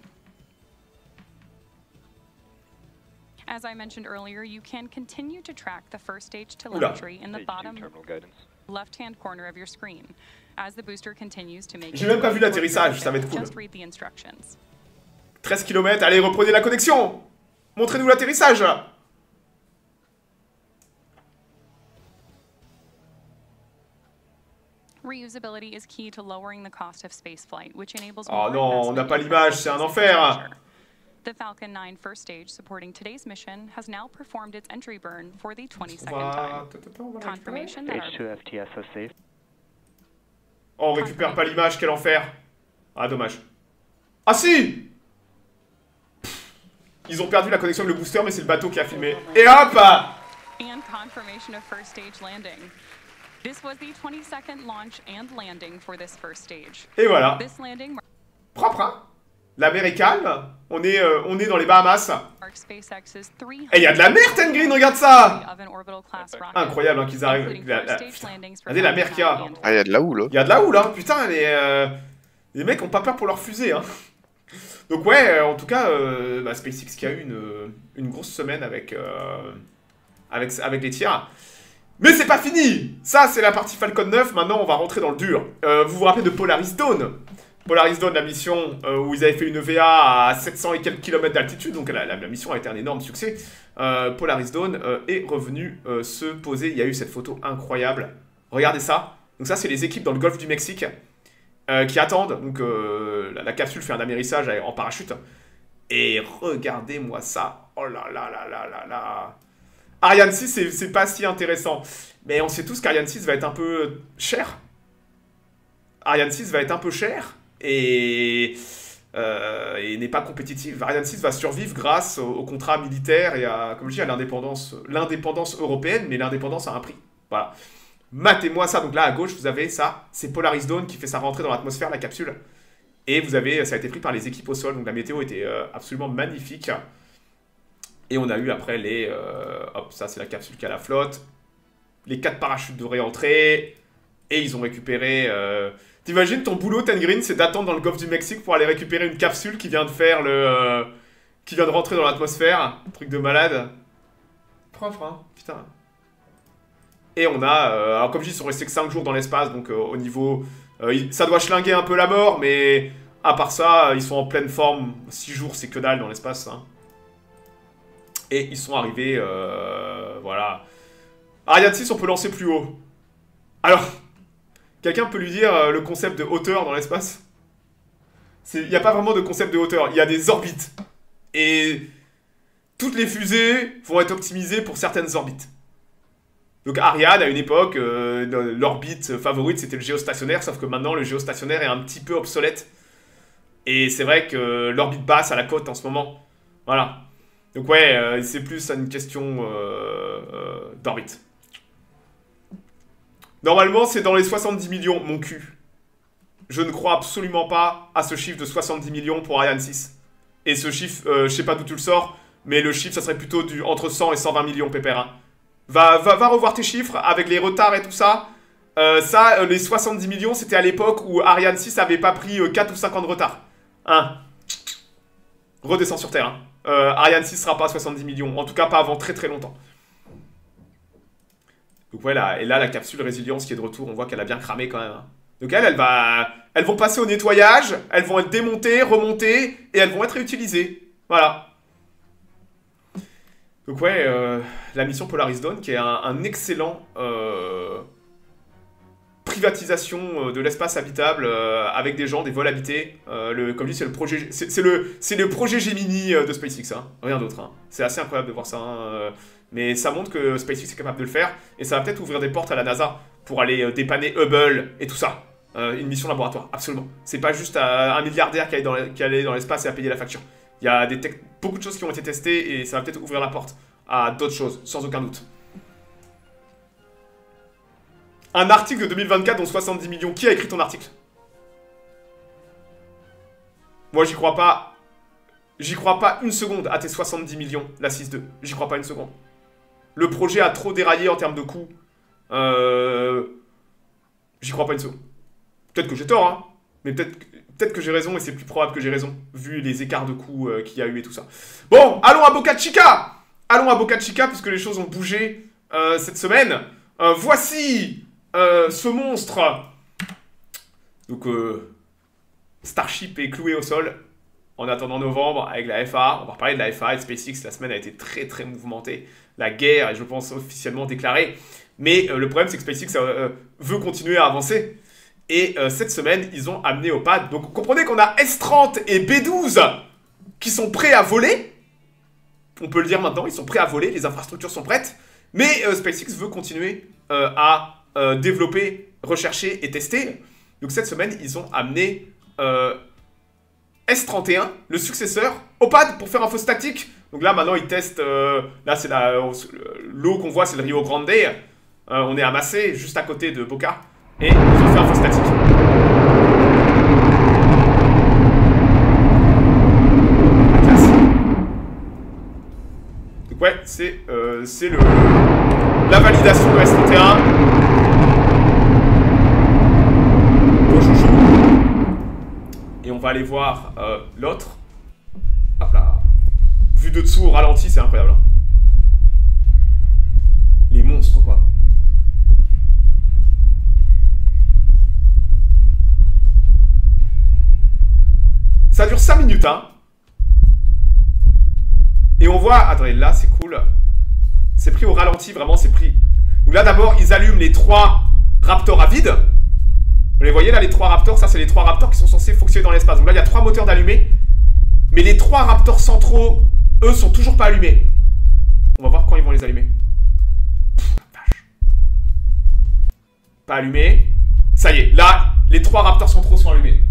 Speaker 6: As I mentioned earlier, you can continue to track the first stage telemetry in the bottom left-hand corner of your screen. As the booster continues to make
Speaker 1: J'ai même pas vu l'atterrissage, ça va être cool.
Speaker 6: Just read the instructions.
Speaker 1: 13 km, allez, reprenez la connexion. Montrez-nous l'atterrissage.
Speaker 6: Reusability is key to lowering the cost of spaceflight, which enables
Speaker 1: Oh non, on n'a pas l'image, c'est un enfer.
Speaker 6: The Falcon 9 first stage supporting today's mission has now performed its entry burn for the 22nd time. Confirmation that
Speaker 5: Stage 2 FTSO safe.
Speaker 1: Oh, on récupère pas l'image, quel enfer. Ah, dommage. Ah si. Ils ont perdu la connexion avec le booster, mais c'est le bateau qui a filmé. Et hop.
Speaker 6: And confirmation of first stage landing. This was the 22nd launch and landing for this first stage.
Speaker 1: Et voilà.
Speaker 6: This landing
Speaker 1: Propre, hein. La mer est calme. On est dans les Bahamas. Et il y a de la mer, Ten Green, regarde ça! Incroyable hein, qu'ils arrivent. Regardez la mer qu'il y a.
Speaker 2: Ah, il y a de la houle.
Speaker 1: Il y a de la houle, hein. Putain, les mecs ont pas peur pour leur fusée. Hein. Donc ouais, en tout cas, SpaceX qui a eu une grosse semaine avec les tirs. Mais c'est pas fini! Ça, c'est la partie Falcon 9. Maintenant, on va rentrer dans le dur. Vous vous rappelez de Polaris Dawn? Polaris Dawn, la mission où ils avaient fait une EVA à 700 et quelques kilomètres d'altitude, donc la mission a été un énorme succès. Polaris Dawn est revenu se poser, il y a eu cette photo incroyable. Regardez ça. Donc ça, c'est les équipes dans le golfe du Mexique qui attendent. Donc la capsule fait un amérissage en parachute. Et regardez-moi ça. Oh là là là là là là. Ariane 6, c'est pas si intéressant. Mais on sait tous qu'Ariane 6 va être un peu cher. Ariane 6 va être un peu cher. Et n'est pas compétitive. Ariane 6 va survivre grâce au contrat militaire et à, comme je dis, à l'indépendance européenne, mais l'indépendance a un prix. Voilà. Matez-moi ça. Donc là, à gauche, vous avez ça. C'est Polaris Dawn qui fait sa rentrée dans l'atmosphère, la capsule. Et vous avez, ça a été pris par les équipes au sol. Donc la météo était absolument magnifique. Et on a eu après les... hop, ça c'est la capsule qui a la flotte. Les 4 parachutes de réentrée. Et ils ont récupéré... T'imagines ton boulot, Ten Green, c'est d'attendre dans le golfe du Mexique pour aller récupérer une capsule qui vient de faire qui vient de rentrer dans l'atmosphère. Truc de malade. Propre, hein, putain. Et on a... alors comme je dis, ils sont restés que 5 jours dans l'espace, donc au niveau... ça doit schlinguer un peu la mort, mais à part ça, ils sont en pleine forme. 6 jours, c'est que dalle dans l'espace. Hein. Et ils sont arrivés... voilà. Ariane 6, on peut lancer plus haut. Alors... Quelqu'un peut lui dire le concept de hauteur dans l'espace? Il n'y a pas vraiment de concept de hauteur, il y a des orbites. Et toutes les fusées vont être optimisées pour certaines orbites. Donc Ariane, à une époque, l'orbite favorite c'était le géostationnaire, sauf que maintenant le géostationnaire est un petit peu obsolète. Et c'est vrai que l'orbite basse à la côte en ce moment. Voilà. Donc ouais, c'est plus une question d'orbite. Normalement, c'est dans les 70 millions, mon cul. Je ne crois absolument pas à ce chiffre de 70 millions pour Ariane 6. Et ce chiffre, je sais pas d'où tu le sors, mais le chiffre, ça serait plutôt entre 100 et 120 millions, pépère. Hein. Va revoir tes chiffres avec les retards et tout ça. Les 70 millions, c'était à l'époque où Ariane 6 avait pas pris 4 ou 5 ans de retard. Hein. Redescends sur Terre. Hein. Ariane 6 sera pas à 70 millions, en tout cas pas avant très très longtemps. Donc voilà, et là la capsule résilience qui est de retour, on voit qu'elle a bien cramé quand même. Hein. Donc elles vont passer au nettoyage, elles vont être démontées, remontées, et elles vont être réutilisées. Voilà. Donc ouais, la mission Polaris Dawn qui est un excellent privatisation de l'espace habitable avec des gens, des vols habités. Comme je dis, c'est le projet Gemini de SpaceX, hein. Rien d'autre. Hein. C'est assez incroyable de voir ça. Hein. Mais ça montre que SpaceX est capable de le faire. Et ça va peut-être ouvrir des portes à la NASA pour aller dépanner Hubble et tout ça. Une mission laboratoire, absolument. C'est pas juste un milliardaire qui allait dans l'espace et a payé la facture. Il y a beaucoup de choses qui ont été testées et ça va peut-être ouvrir la porte à d'autres choses, sans aucun doute. Un article de 2024 dont 70 millions. Qui a écrit ton article? Moi, j'y crois pas. J'y crois pas une seconde à tes 70 millions, la 6-2. J'y crois pas une seconde. Le projet a trop déraillé en termes de coûts. J'y crois pas une seconde. Peut-être que j'ai tort, hein. Mais peut-être que j'ai raison et c'est plus probable que j'ai raison, vu les écarts de coûts qu'il y a eu et tout ça. Bon, allons à Boca Chica. Allons à Boca Chica, puisque les choses ont bougé cette semaine. Voici ce monstre. Donc, Starship est cloué au sol. En attendant novembre avec la FAA, on va reparler de la FAA et de SpaceX, la semaine a été très très mouvementée. La guerre est, je pense, officiellement déclarée. Mais le problème, c'est que SpaceX veut continuer à avancer. Et cette semaine, ils ont amené au pad. Donc, comprenez qu'on a S-30 et B-12 qui sont prêts à voler. On peut le dire maintenant, ils sont prêts à voler, les infrastructures sont prêtes. Mais SpaceX veut continuer à développer, rechercher et tester. Donc, cette semaine, ils ont amené... S31, le successeur, au pad pour faire un faux statique. Donc là, maintenant, ils testent... là, c'est l'eau qu'on voit, c'est le Rio Grande. On est amassé juste à côté de Boca. Et ils ont fait un faux statique. c'est la validation de S31. Et on va aller voir l'autre. Hop là. Vu de dessous au ralenti, c'est incroyable. Hein. Les monstres, quoi. Ça dure 5 minutes, hein. Et on voit... Attendez, là, c'est cool. C'est pris au ralenti, vraiment, c'est pris... Donc là, d'abord, ils allument les 3 Raptors à vide. Vous les voyez, là, les 3 Raptors. Ça, c'est les 3 Raptors qui sont censés fonctionner dans l'espace. Donc là, il y a 3 moteurs d'allumés. Mais les 3 Raptors centraux, eux, sont toujours pas allumés. On va voir quand ils vont les allumer. Pas allumés. Ça y est, là, les 3 Raptors centraux sont allumés.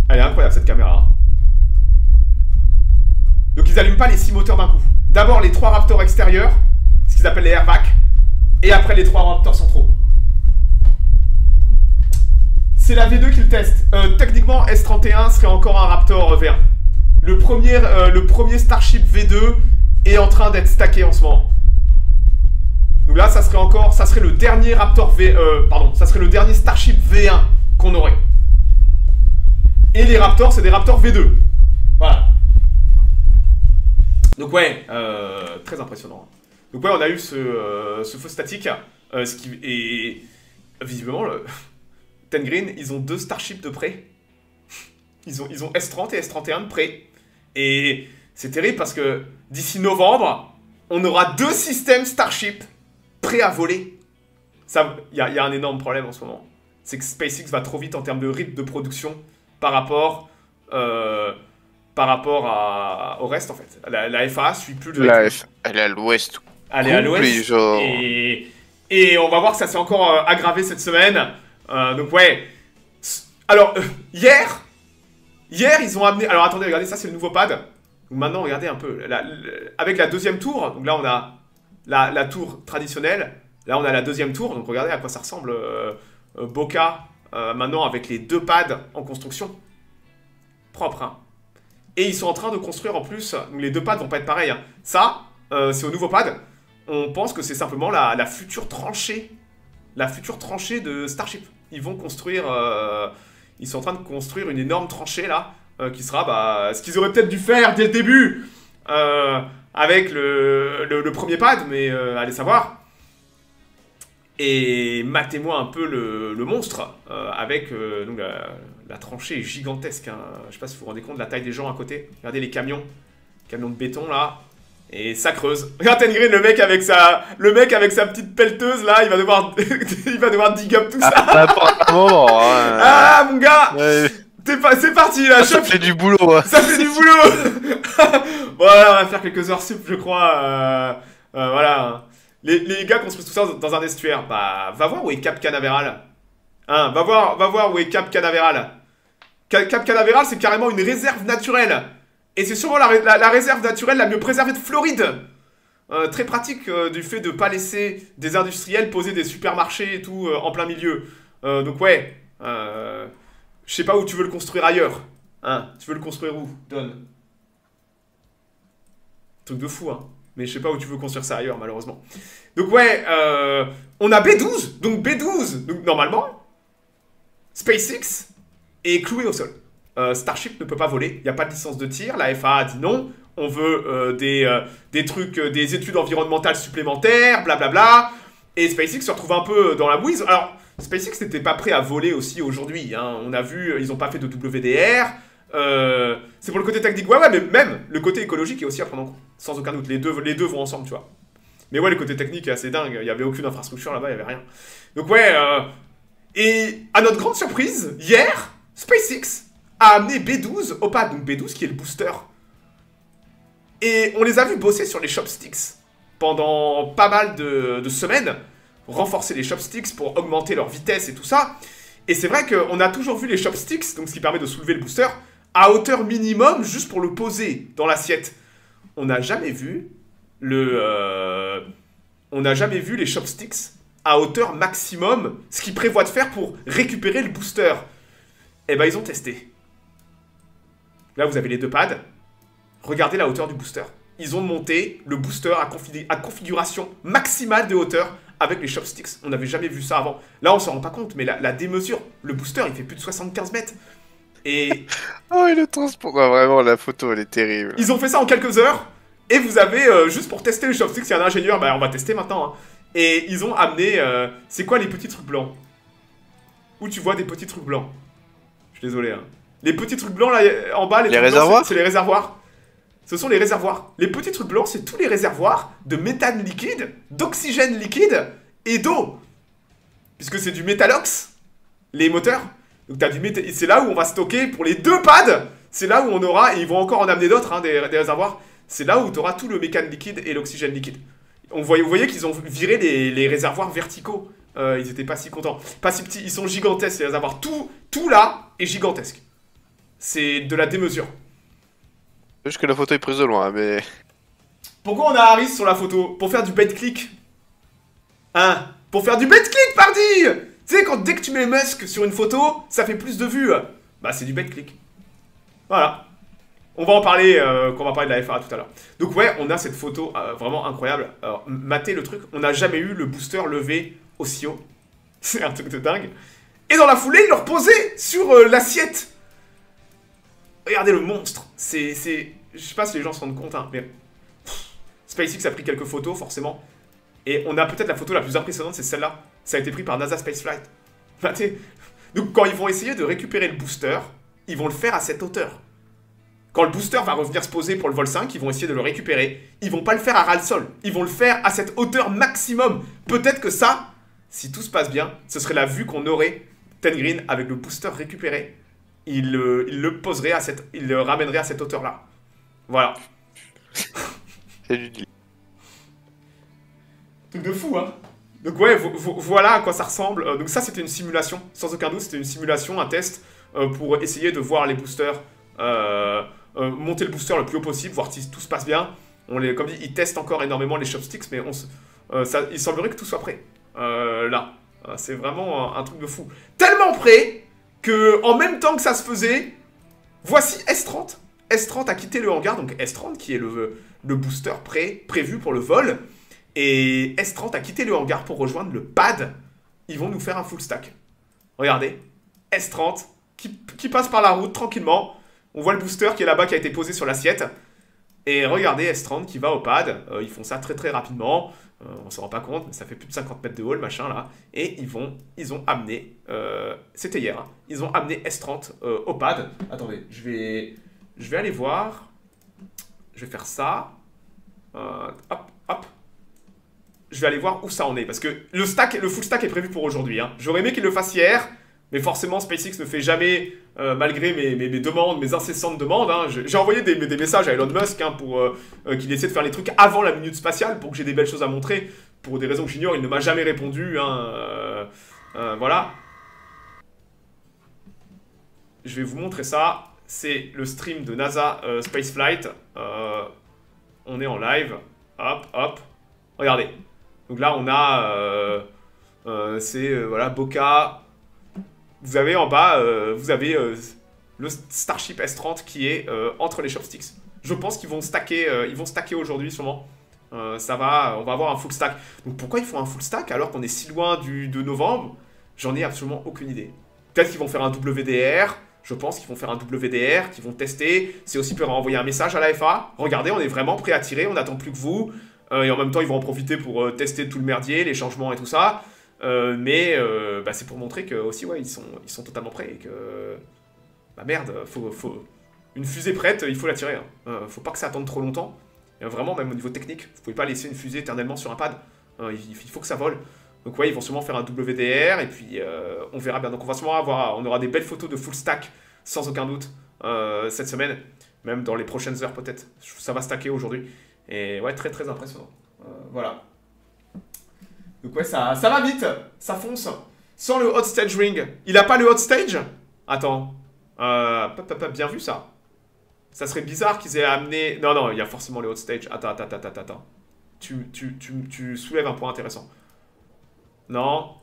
Speaker 1: Elle est incroyable cette caméra. Donc ils allument pas les 6 moteurs d'un coup. D'abord les 3 Raptors extérieurs, ce qu'ils appellent les airvacs, et après les 3 Raptors centraux. C'est la V2 qui le teste. Techniquement, S31 serait encore un Raptor V1. Le premier Starship V2 est en train d'être stacké en ce moment. Donc là, ça serait le dernier Raptor ça serait le dernier Starship V1 qu'on aurait. Et les Raptors, c'est des Raptors V2. Voilà. Donc ouais, très impressionnant. Donc ouais, on a eu ce feu statique, ce qui est visiblement Ten Green, ils ont 2 Starships de près. Ils ont S30 et S31 de près. Et c'est terrible parce que d'ici novembre, on aura 2 systèmes Starship prêts à voler. Il y a un énorme problème en ce moment. C'est que SpaceX va trop vite en termes de rythme de production par rapport au reste en fait. La FAA suit plus le rythme.
Speaker 2: Elle est à l'ouest.
Speaker 1: Elle est à l'ouest. Et on va voir que ça s'est encore aggravé cette semaine. Donc ouais. Alors, hier, ils ont amené... Alors attendez, regardez, ça c'est le nouveau pad. Donc maintenant, regardez un peu. Avec la deuxième tour, donc là on a la tour traditionnelle. Là on a la deuxième tour. Donc regardez à quoi ça ressemble Boca maintenant avec les 2 pads en construction. Propre, hein. Et ils sont en train de construire en plus... Donc les 2 pads vont pas être pareils. Hein. Ça, c'est au nouveau pad. On pense que c'est simplement la future tranchée. La future tranchée de Starship. Ils vont construire... ils sont en train de construire une énorme tranchée là. Qui sera ce qu'ils auraient peut-être dû faire dès le début. Avec le premier pad. Mais allez savoir. Et matez-moi un peu le monstre. Avec donc, la tranchée est gigantesque. Hein. Je sais pas si vous vous rendez compte de la taille des gens à côté. Regardez les camions. Camions de béton là. Et ça creuse. Regarde Ten Green, le mec avec sa petite pelleteuse là, il va devoir dig up tout ça. Ah mon gars, ouais. C'est parti là.
Speaker 2: Ça fait du boulot. Ouais.
Speaker 1: Ça fait du boulot. Voilà, on va faire quelques heures sup, je crois. Voilà. Les gars construisent tout ça dans un estuaire. Bah, va voir où est Cap Canaveral. Hein, va voir où est Cap Canaveral. Cap Canaveral, c'est carrément une réserve naturelle. Et c'est sûrement la réserve naturelle la mieux préservée de Floride. Très pratique du fait de ne pas laisser des industriels poser des supermarchés et tout en plein milieu. Donc ouais, je sais pas où tu veux le construire ailleurs. Hein, tu veux le construire où, Don? Truc de fou, hein. Mais je sais pas où tu veux construire ça ailleurs, malheureusement. Donc ouais, on a B12. Donc B12, donc normalement, SpaceX est cloué au sol. Starship ne peut pas voler, il n'y a pas de licence de tir, la FAA a dit non, on veut des trucs, des études environnementales supplémentaires, blablabla, et SpaceX se retrouve un peu dans la bouise. Alors, SpaceX n'était pas prêt à voler aussi aujourd'hui, hein. On a vu, ils n'ont pas fait de WDR, c'est pour le côté technique, ouais, mais même le côté écologique est aussi à prendre en compte, sans aucun doute, les deux vont ensemble, tu vois. Mais ouais, le côté technique est assez dingue, il n'y avait aucune infrastructure là-bas, il n'y avait rien. Donc ouais, et à notre grande surprise, hier, SpaceX a amené B12 au pad, donc B12 qui est le booster. Et on les a vus bosser sur les chopsticks pendant pas mal de semaines, renforcer les chopsticks pour augmenter leur vitesse et tout ça. Et c'est vrai qu'on a toujours vu les chopsticks, donc ce qui permet de soulever le booster, à hauteur minimum juste pour le poser dans l'assiette. On n'a jamais vu les chopsticks à hauteur maximum, ce qu'ils prévoient de faire pour récupérer le booster. Eh ben, ils ont testé. Là, vous avez les deux pads. Regardez la hauteur du booster. Ils ont monté le booster à configuration maximale de hauteur avec les chopsticks. On n'avait jamais vu ça avant. Là, on s'en rend pas compte, mais la démesure, le booster, il fait plus de 75 mètres. Et...
Speaker 2: oh, et le transport, vraiment, la photo, elle est terrible.
Speaker 1: Ils ont fait ça en quelques heures. Et vous avez, juste pour tester les chopsticks, il y a un ingénieur, bah on va tester maintenant. Hein. Et ils ont amené, c'est quoi les petits trucs blancs? Où tu vois des petits trucs blancs? Je suis désolé. Hein. Les petits trucs blancs, là, en bas,
Speaker 2: les réservoirs,
Speaker 1: c'est les réservoirs. Ce sont les réservoirs. Les petits trucs blancs, c'est tous les réservoirs de méthane liquide, d'oxygène liquide et d'eau. Puisque c'est du métallox, les moteurs. Donc c'est là où on va stocker pour les deux pads. C'est là où on aura, et ils vont encore en amener d'autres, hein, des réservoirs. C'est là où tu auras tout le méthane liquide et l'oxygène liquide. Vous voyez qu'ils ont viré les réservoirs verticaux. Ils étaient pas si contents. Pas si petits, ils sont gigantesques, les réservoirs. Tout là est gigantesque. C'est de la démesure.
Speaker 2: Juste que la photo est prise de loin, mais...
Speaker 1: Pourquoi on a Harris sur la photo? Pour faire du bait-click. Hein? Pour faire du bait-click, pardi! Tu sais, dès que tu mets Musk sur une photo, ça fait plus de vues. Bah, c'est du bait-click. Voilà. On va en parler quand on va parler de la FA tout à l'heure. Donc ouais, on a cette photo vraiment incroyable. Alors, matez le truc, on n'a jamais eu le booster levé aussi haut. C'est un truc de dingue. Et dans la foulée, il le reposait sur l'assiette. Regardez le monstre. Je sais pas si les gens se rendent compte, hein, mais... SpaceX a pris quelques photos, forcément. Et on a peut-être la photo la plus impressionnante, c'est celle-là. Ça a été pris par NASA Spaceflight. Matez. Donc quand ils vont essayer de récupérer le booster, ils vont le faire à cette hauteur. Quand le booster va revenir se poser pour le vol 5, ils vont essayer de le récupérer. Ils vont pas le faire à ras le sol. Ils vont le faire à cette hauteur maximum. Peut-être que ça, si tout se passe bien, ce serait la vue qu'on aurait, Ten Green, avec le booster récupéré. Il le poserait à cette... Il le ramènerait à cette hauteur-là. Voilà.
Speaker 2: C'est du...
Speaker 1: Truc de fou, hein. Donc ouais, voilà à quoi ça ressemble. Donc ça, c'était une simulation. Sans aucun doute, c'était une simulation, un test, pour essayer de voir les boosters... monter le booster le plus haut possible, voir si tout se passe bien. Comme dit, ils testent encore énormément les chopsticks, mais il semblerait que tout soit prêt. Là, c'est vraiment un truc de fou. Tellement prêt que, en même temps que ça se faisait, voici S30. S30 a quitté le hangar, donc S30 qui est le booster prévu pour le vol. Et S30 a quitté le hangar pour rejoindre le pad. Ils vont nous faire un full stack. Regardez, S30 qui passe par la route tranquillement. On voit le booster qui est là-bas, qui a été posé sur l'assiette. Et regardez S30 qui va au pad. Ils font ça très très rapidement. On s'en rend pas compte, mais ça fait plus de 50 mètres de haut, le machin là. Et ils ont amené... C'était hier. Hein, ils ont amené S30 au pad. Attendez, je vais aller voir. Je vais faire ça. Hop, hop. Je vais aller voir où ça en est. Parce que le full stack est prévu pour aujourd'hui. Hein. J'aurais aimé qu'il le fasse hier. Mais forcément, SpaceX ne fait jamais, malgré mes demandes, mes incessantes demandes. Hein, j'ai envoyé des messages à Elon Musk hein, pour qu'il essaie de faire les trucs avant la minute spatiale pour que j'ai des belles choses à montrer. Pour des raisons que j'ignore, il ne m'a jamais répondu. Hein, voilà. Je vais vous montrer ça. C'est le stream de NASA Spaceflight. On est en live. Hop, hop. Regardez. Donc là, on a... voilà, Boca... Vous avez en bas, le Starship S30 qui est entre les chopsticks. Je pense qu'ils vont stacker aujourd'hui sûrement. On va avoir un full stack. Donc pourquoi ils font un full stack alors qu'on est si loin de novembre? J'en ai absolument aucune idée. Peut-être qu'ils vont faire un WDR. Je pense qu'ils vont faire un WDR, qu'ils vont tester. C'est aussi pour envoyer un message à la FA. Regardez, on est vraiment prêt à tirer, on n'attend plus que vous. Et en même temps, ils vont en profiter pour tester tout le merdier, les changements et tout ça. Bah, c'est pour montrer que aussi ouais, ils sont totalement prêts et que bah merde, une fusée prête, il faut la tirer. Hein. Faut pas que ça attende trop longtemps. Et vraiment, même au niveau technique, vous pouvez pas laisser une fusée éternellement sur un pad. Il faut que ça vole. Donc ouais, ils vont sûrement faire un WDR et puis on verra bien. Donc on aura des belles photos de full stack sans aucun doute cette semaine, même dans les prochaines heures peut-être. Ça va stacker aujourd'hui et ouais, très très impressionnant. Voilà. Donc ouais, ça va vite, ça fonce. Sans le hot stage ring. Il a pas le hot stage? Attends. Bien vu ça. Ça serait bizarre qu'ils aient amené... Non, il y a forcément le hot stage. Attends. Tu soulèves un point intéressant. Non.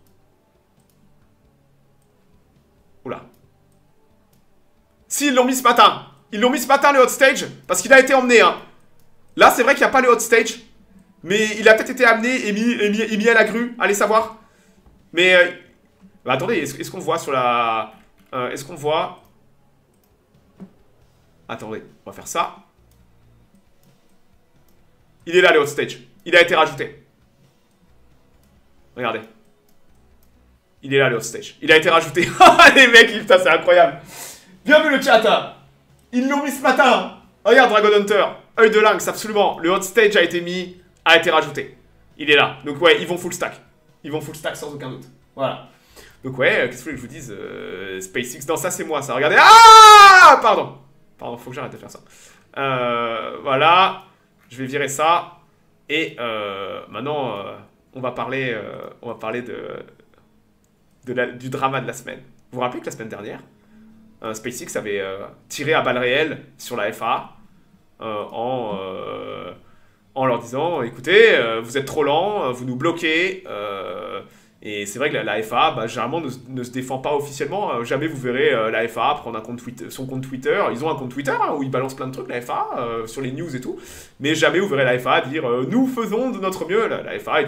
Speaker 1: Oula. Si, ils l'ont mis ce matin. Ils l'ont mis ce matin, le hot stage, parce qu'il a été emmené, hein. Là, c'est vrai qu'il n'y a pas le hot stage, mais il a peut-être été amené et mis à la grue, allez savoir. Mais, bah, attendez, est-ce qu'on voit sur la... est-ce qu'on voit... Attendez, on va faire ça. Il est là, le hot stage. Il a été rajouté. Regardez. Il est là, le hot stage. Il a été rajouté. Les mecs, putain, c'est incroyable. Bien vu le chat. Ils l'ont mis ce matin. Regarde, Dragon Hunter. Œil de lynx, absolument. Le hot stage a été rajouté. Il est là. Donc ouais, ils vont full stack. Ils vont full stack sans aucun doute. Voilà. Donc ouais, qu'est-ce que je vous dise SpaceX. Non, ça c'est moi, ça. Regardez. Ah, pardon. Pardon, faut que j'arrête de faire ça. Voilà. Je vais virer ça. Et maintenant, on va parler du drama de la semaine. Vous vous rappelez que la semaine dernière, SpaceX avait tiré à balles réelles sur la FAA en leur disant « Écoutez, vous êtes trop lent, vous nous bloquez. » Et c'est vrai que la FAA, bah, généralement, ne se défend pas officiellement. Jamais vous verrez la FAA prendre son compte Twitter. Ils ont un compte Twitter où ils balancent plein de trucs, la FAA, sur les news et tout. Mais jamais vous verrez la FAA dire « Nous faisons de notre mieux. » La FAA,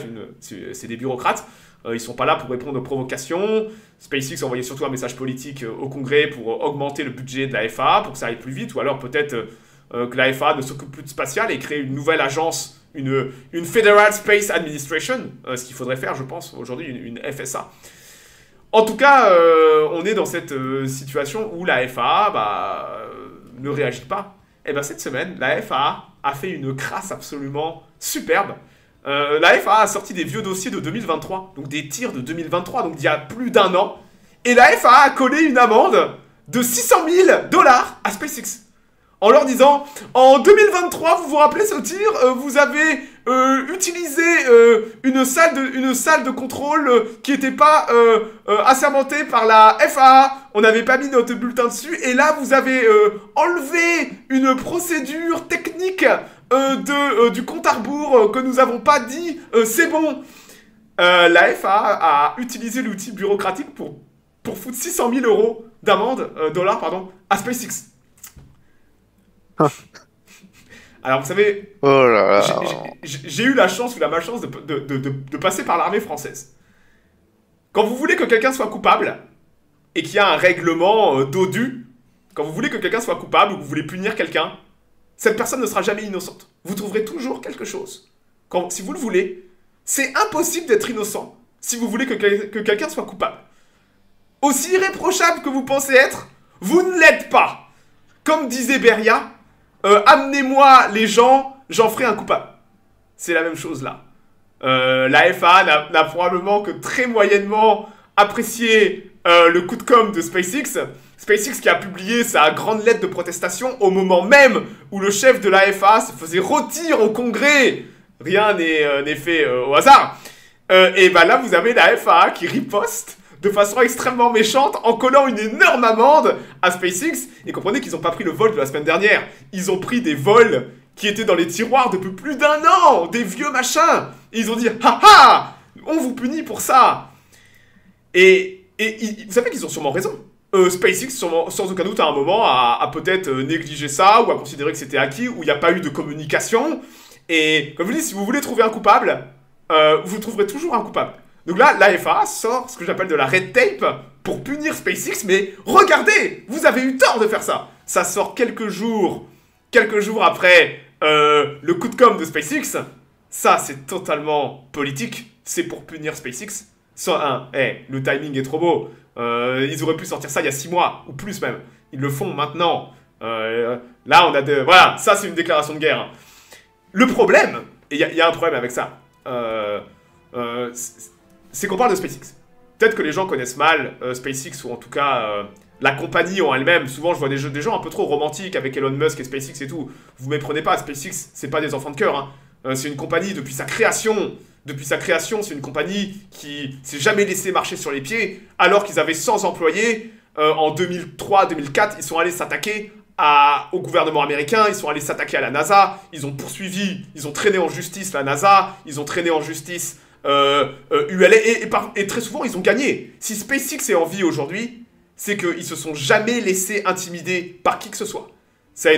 Speaker 1: c'est des bureaucrates. Ils sont pas là pour répondre aux provocations. SpaceX a envoyé surtout un message politique au Congrès pour augmenter le budget de la FAA, pour que ça aille plus vite. Ou alors peut-être que la FAA ne s'occupe plus de spatial et crée une nouvelle agence, une Federal Space Administration, ce qu'il faudrait faire, je pense, aujourd'hui, une FSA. En tout cas, on est dans cette situation où la FAA ne réagit pas. Et bien cette semaine, la FAA a fait une crasse absolument superbe. La FAA a sorti des vieux dossiers de 2023, donc des tirs de 2023, donc d'il y a plus d'1 an. Et la FAA a collé une amende de $600 000 à SpaceX. En leur disant, en 2023, vous vous rappelez ce tir, vous avez utilisé une salle de contrôle qui n'était pas assermentée par la FAA, on n'avait pas mis notre bulletin dessus, et là vous avez enlevé une procédure technique du compte à rebours que nous n'avons pas dit, c'est bon. La FAA a utilisé l'outil bureaucratique pour foutre 600 000 euros d'amende, dollars, pardon, à SpaceX. Alors vous savez,
Speaker 2: oh là là.
Speaker 1: j'ai eu la chance ou la malchance de passer par l'armée française. Quand vous voulez que quelqu'un soit coupable, et qu'il y a un règlement dodu, quand vous voulez que quelqu'un soit coupable ou que vous voulez punir quelqu'un, cette personne ne sera jamais innocente. Vous trouverez toujours quelque chose. Si vous le voulez, c'est impossible d'être innocent si vous voulez que quelqu'un soit coupable. Aussi irréprochable que vous pensez être, vous ne l'êtes pas. Comme disait Beria, amenez-moi les gens, j'en ferai un coupable. C'est la même chose là. La FAA n'a probablement que très moyennement apprécié le coup de com' de SpaceX. SpaceX qui a publié sa grande lettre de protestation au moment même où le chef de la FAA se faisait rôtir au Congrès. Rien n'est fait au hasard. Et bah là, vous avez la FAA qui riposte de façon extrêmement méchante en collant une énorme amende à SpaceX. Et comprenez qu'ils n'ont pas pris le vol de la semaine dernière. Ils ont pris des vols qui étaient dans les tiroirs depuis plus d'1 an, des vieux machins. Et ils ont dit « Ha ha, on vous punit pour ça !» Et vous savez qu'ils ont sûrement raison. SpaceX, sans aucun doute, à un moment, a peut-être négligé ça, ou a considéré que c'était acquis, ou il n'y a pas eu de communication. Et comme je vous dis, si vous voulez trouver un coupable, vous trouverez toujours un coupable. Donc là, la FAA sort ce que j'appelle de la red tape pour punir SpaceX, mais regardez, vous avez eu tort de faire ça. Ça sort quelques jours après le coup de com' de SpaceX. Ça, c'est totalement politique. C'est pour punir SpaceX. Le timing est trop beau. Ils auraient pu sortir ça il y a 6 mois, ou plus même. Ils le font maintenant. Là, on a voilà, ça c'est une déclaration de guerre. Le problème, et il y a un problème avec ça, c'est qu'on parle de SpaceX. Peut-être que les gens connaissent mal SpaceX, ou en tout cas la compagnie en elle-même. Souvent, je vois des gens un peu trop romantiques avec Elon Musk et SpaceX et tout. Vous méprenez pas, SpaceX, c'est pas des enfants de cœur. Hein. C'est une compagnie depuis sa création. C'est une compagnie qui s'est jamais laissé marcher sur les pieds, alors qu'ils avaient 100 employés. En 2003-2004, ils sont allés s'attaquer au gouvernement américain, ils sont allés s'attaquer à la NASA, ils ont poursuivi, ils ont traîné en justice la NASA, ils ont traîné en justice ULA, et très souvent, ils ont gagné. Si SpaceX est en vie aujourd'hui, c'est qu'ils se sont jamais laissés intimider par qui que ce soit. Ça,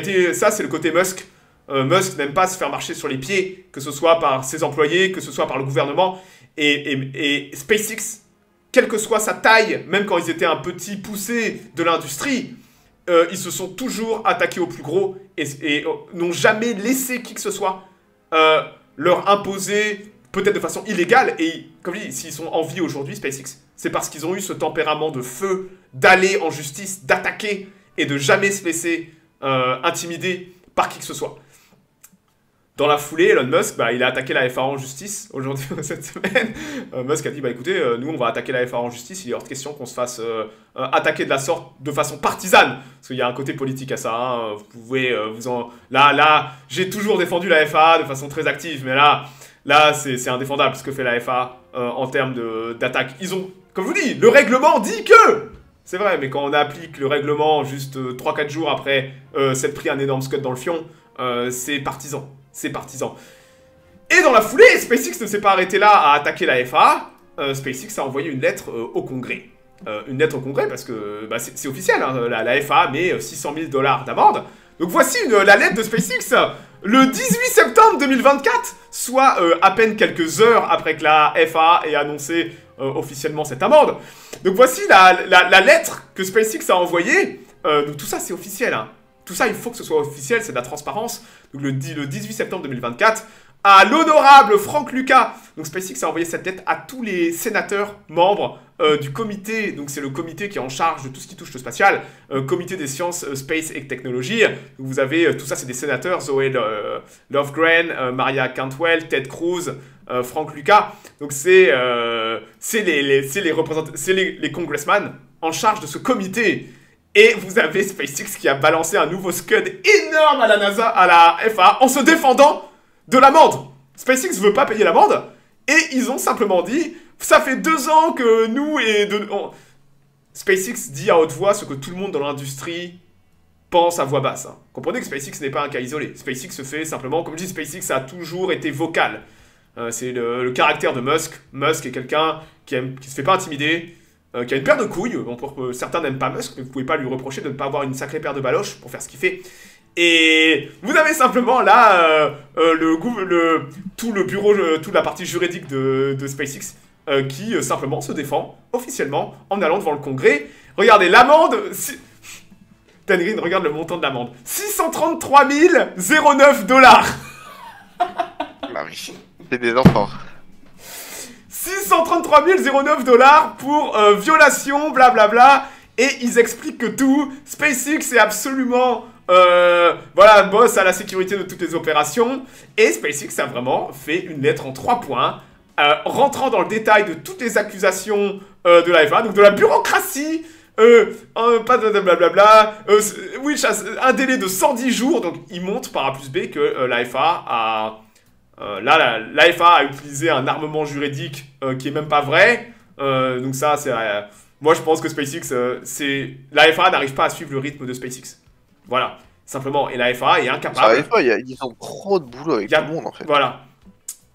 Speaker 1: c'est le côté Musk. Musk n'aime pas se faire marcher sur les pieds, que ce soit par ses employés, que ce soit par le gouvernement. Et SpaceX, quelle que soit sa taille, même quand ils étaient un petit poussé de l'industrie, ils se sont toujours attaqués au plus gros et n'ont jamais laissé qui que ce soit leur imposer, peut-être de façon illégale. Et comme je dis, s'ils sont en vie aujourd'hui, SpaceX, c'est parce qu'ils ont eu ce tempérament de feu, d'aller en justice, d'attaquer et de jamais se laisser intimider par qui que ce soit. Dans la foulée, Elon Musk, il a attaqué la FAA en justice aujourd'hui, cette semaine. Musk a dit, écoutez, nous, on va attaquer la FAA en justice. Il est hors de question qu'on se fasse attaquer de la sorte de façon partisane. Parce qu'il y a un côté politique à ça. Hein. Vous pouvez vous en... Là, j'ai toujours défendu la FAA de façon très active. Mais là c'est indéfendable ce que fait la FAA en termes d'attaque. Ils ont, comme je vous dis, le règlement dit que... C'est vrai, mais quand on applique le règlement juste 3-4 jours après s'être pris un énorme scud dans le fion, c'est partisan. C'est partisan. Et dans la foulée, SpaceX ne s'est pas arrêté là à attaquer la FAA. SpaceX a envoyé une lettre au Congrès. Une lettre au Congrès parce que c'est officiel. Hein, la FAA met $600 000 d'amende. Donc voici la lettre de SpaceX le 18 septembre 2024, soit à peine quelques heures après que la FAA ait annoncé officiellement cette amende. Donc voici la lettre que SpaceX a envoyée. Donc tout ça, c'est officiel. Hein. Tout ça, il faut que ce soit officiel, c'est de la transparence. Donc le 18 septembre 2024, à l'honorable Frank Lucas. Donc SpaceX a envoyé cette lettre à tous les sénateurs membres du comité. Donc c'est le comité qui est en charge de tout ce qui touche le spatial. Comité des sciences, space et technologies. Donc vous avez, tout ça c'est des sénateurs, Zoé Lofgren, Maria Cantwell, Ted Cruz, Frank Lucas. Donc c'est les représentants, c'est les congressmen en charge de ce comité. Et vous avez SpaceX qui a balancé un nouveau scud énorme à la NASA, à la FAA, en se défendant de l'amende. SpaceX veut pas payer l'amende, et ils ont simplement dit, ça fait 2 ans que nous et... SpaceX dit à haute voix ce que tout le monde dans l'industrie pense à voix basse. Hein. Comprenez que SpaceX n'est pas un cas isolé. SpaceX se fait simplement, comme je dis, SpaceX a toujours été vocal. C'est le caractère de Musk. Musk est quelqu'un qui se fait pas intimider, qui a une paire de couilles. Certains n'aiment pas Musk, mais vous pouvez pas lui reprocher de ne pas avoir une sacrée paire de baloches pour faire ce qu'il fait. Et vous avez simplement là tout le bureau, toute la partie juridique de SpaceX qui simplement se défend officiellement en allant devant le Congrès. Regardez l'amende. Tangreen, regarde le montant de l'amende. 633 009 $.
Speaker 2: Bah oui, c'est des enfants.
Speaker 1: 633 009 $ pour violation, blablabla. Et ils expliquent que tout, SpaceX est absolument, voilà, boss à la sécurité de toutes les opérations. Et SpaceX a vraiment fait une lettre en 3 points, rentrant dans le détail de toutes les accusations de la FAA, donc de la bureaucratie, pas de blablabla, oui, un délai de 110 jours. Donc ils montrent par A plus B que la FAA a... la FAA a utilisé un armement juridique qui est même pas vrai. Donc ça, c'est... moi, je pense que SpaceX, la FAA n'arrive pas à suivre le rythme de SpaceX. Voilà, simplement. Et la FAA est incapable.
Speaker 2: Ils ont trop de boulot avec tout le monde, en fait.
Speaker 1: Voilà.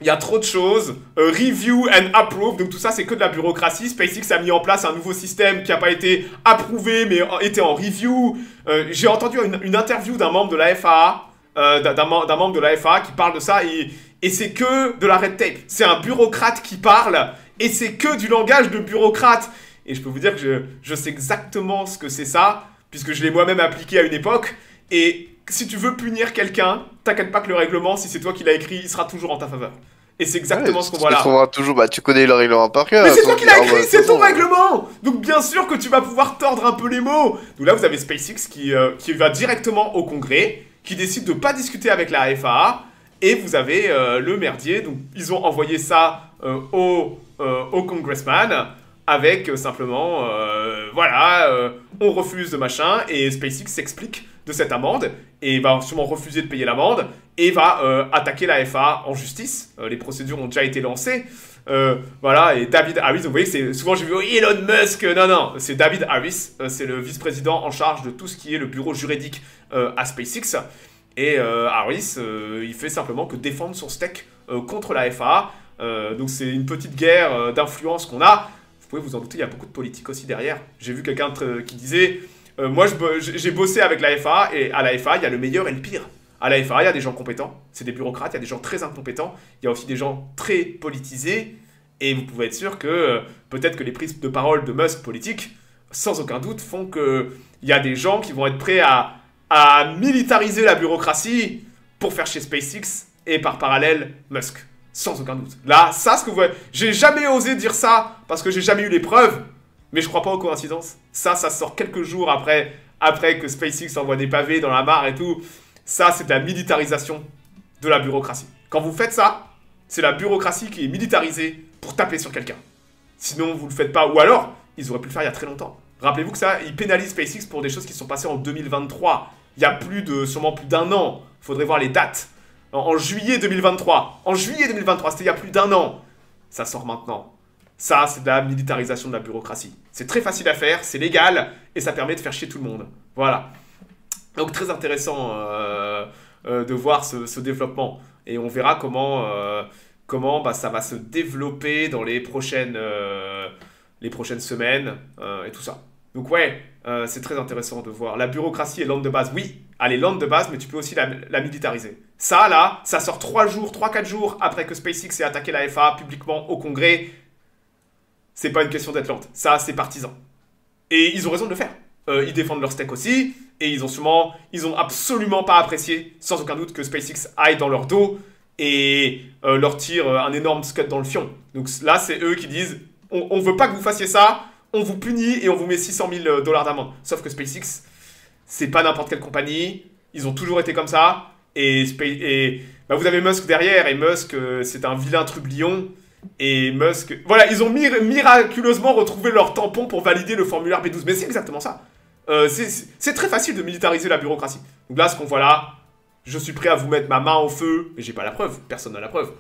Speaker 1: Il y a trop de choses. Review and approve. Donc tout ça, c'est que de la bureaucratie. SpaceX a mis en place un nouveau système qui n'a pas été approuvé, mais était en review. J'ai entendu une interview d'un membre de la FAA, d'un membre de la FAA qui parle de ça, et c'est que de la red tape. C'est un bureaucrate qui parle, et c'est que du langage de bureaucrate. Et je peux vous dire que je sais exactement ce que c'est ça, puisque je l'ai moi-même appliqué à une époque. Et si tu veux punir quelqu'un, t'inquiète pas que le règlement, si c'est toi qui l'as écrit, il sera toujours en ta faveur. Et c'est exactement ce qu'on voit là.
Speaker 2: Tu trouveras toujours, tu connais le règlement par cœur.
Speaker 1: Mais c'est toi qui l'as écrit, c'est ton règlement. Donc bien sûr que tu vas pouvoir tordre un peu les mots. Donc là, vous avez SpaceX qui va directement au Congrès, qui décide de pas discuter avec la FAA. Et vous avez le merdier. Donc ils ont envoyé ça au congressman avec simplement, voilà, on refuse de machin. Et SpaceX s'explique de cette amende et va sûrement refuser de payer l'amende et va attaquer la FAA en justice. Les procédures ont déjà été lancées. Voilà, et David Harris, vous voyez, souvent j'ai vu Elon Musk, non, c'est David Harris, c'est le vice-président en charge de tout ce qui est le bureau juridique à SpaceX. Et Harris, il fait simplement que défendre son steak contre la FAA. Donc c'est une petite guerre d'influence qu'on a. pouvez vous en douter, il y a beaucoup de politique aussi derrière. J'ai vu quelqu'un qui disait, moi j'ai bossé avec la FAA, et à la FAA, il y a le meilleur et le pire. À la FAA, il y a des gens compétents, c'est des bureaucrates, il y a des gens très incompétents, il y a aussi des gens très politisés, et vous pouvez être sûr que peut-être que les prises de parole de Musk politiques, sans aucun doute, font qu'il y a des gens qui vont être prêts à militariser la bureaucratie pour faire chez SpaceX et par parallèle Musk. Sans aucun doute. Là, ça, ce que vous voyez, j'ai jamais osé dire ça parce que j'ai jamais eu les preuves, mais je crois pas aux coïncidences. Ça sort quelques jours après que SpaceX envoie des pavés dans la mare et tout. Ça, c'est de la militarisation de la bureaucratie. Quand vous faites ça, c'est la bureaucratie qui est militarisée pour taper sur quelqu'un. Sinon, vous le faites pas. Ou alors, ils auraient pu le faire il y a très longtemps. Rappelez-vous que ça, ils pénalisent SpaceX pour des choses qui sont passées en 2023. Il y a sûrement plus d'un an. Il faudrait voir les dates. En juillet 2023. En juillet 2023, c'était il y a plus d'un an. Ça sort maintenant. Ça, c'est de la militarisation de la bureaucratie. C'est très facile à faire, c'est légal, et ça permet de faire chier tout le monde. Voilà. Donc très intéressant de voir ce développement. Et on verra comment ça va se développer dans les prochaines semaines et tout ça. Donc ouais, c'est très intéressant de voir. La bureaucratie est lente de base. Oui, elle est lente de base, mais tu peux aussi la militariser. Ça, là, ça sort 3-4 jours après que SpaceX ait attaqué la FAA publiquement au Congrès. C'est pas une question d'être lente. Ça, c'est partisan. Et ils ont raison de le faire. Ils défendent leur steak aussi, et ils ont absolument pas apprécié, sans aucun doute, que SpaceX aille dans leur dos et leur tire un énorme scud dans le fion. Donc là, c'est eux qui disent, on veut pas que vous fassiez ça, on vous punit et on vous met $600 000 d'amende. Sauf que SpaceX, c'est pas n'importe quelle compagnie, ils ont toujours été comme ça, et vous avez Musk derrière, et Musk, c'est un vilain trublion. Et Musk... Voilà, ils ont miraculeusement retrouvé leur tampon pour valider le formulaire B12. Mais c'est exactement ça. C'est très facile de militariser la bureaucratie. Donc là, ce qu'on voit là, je suis prêt à vous mettre ma main au feu. Mais j'ai pas la preuve, personne n'a la preuve.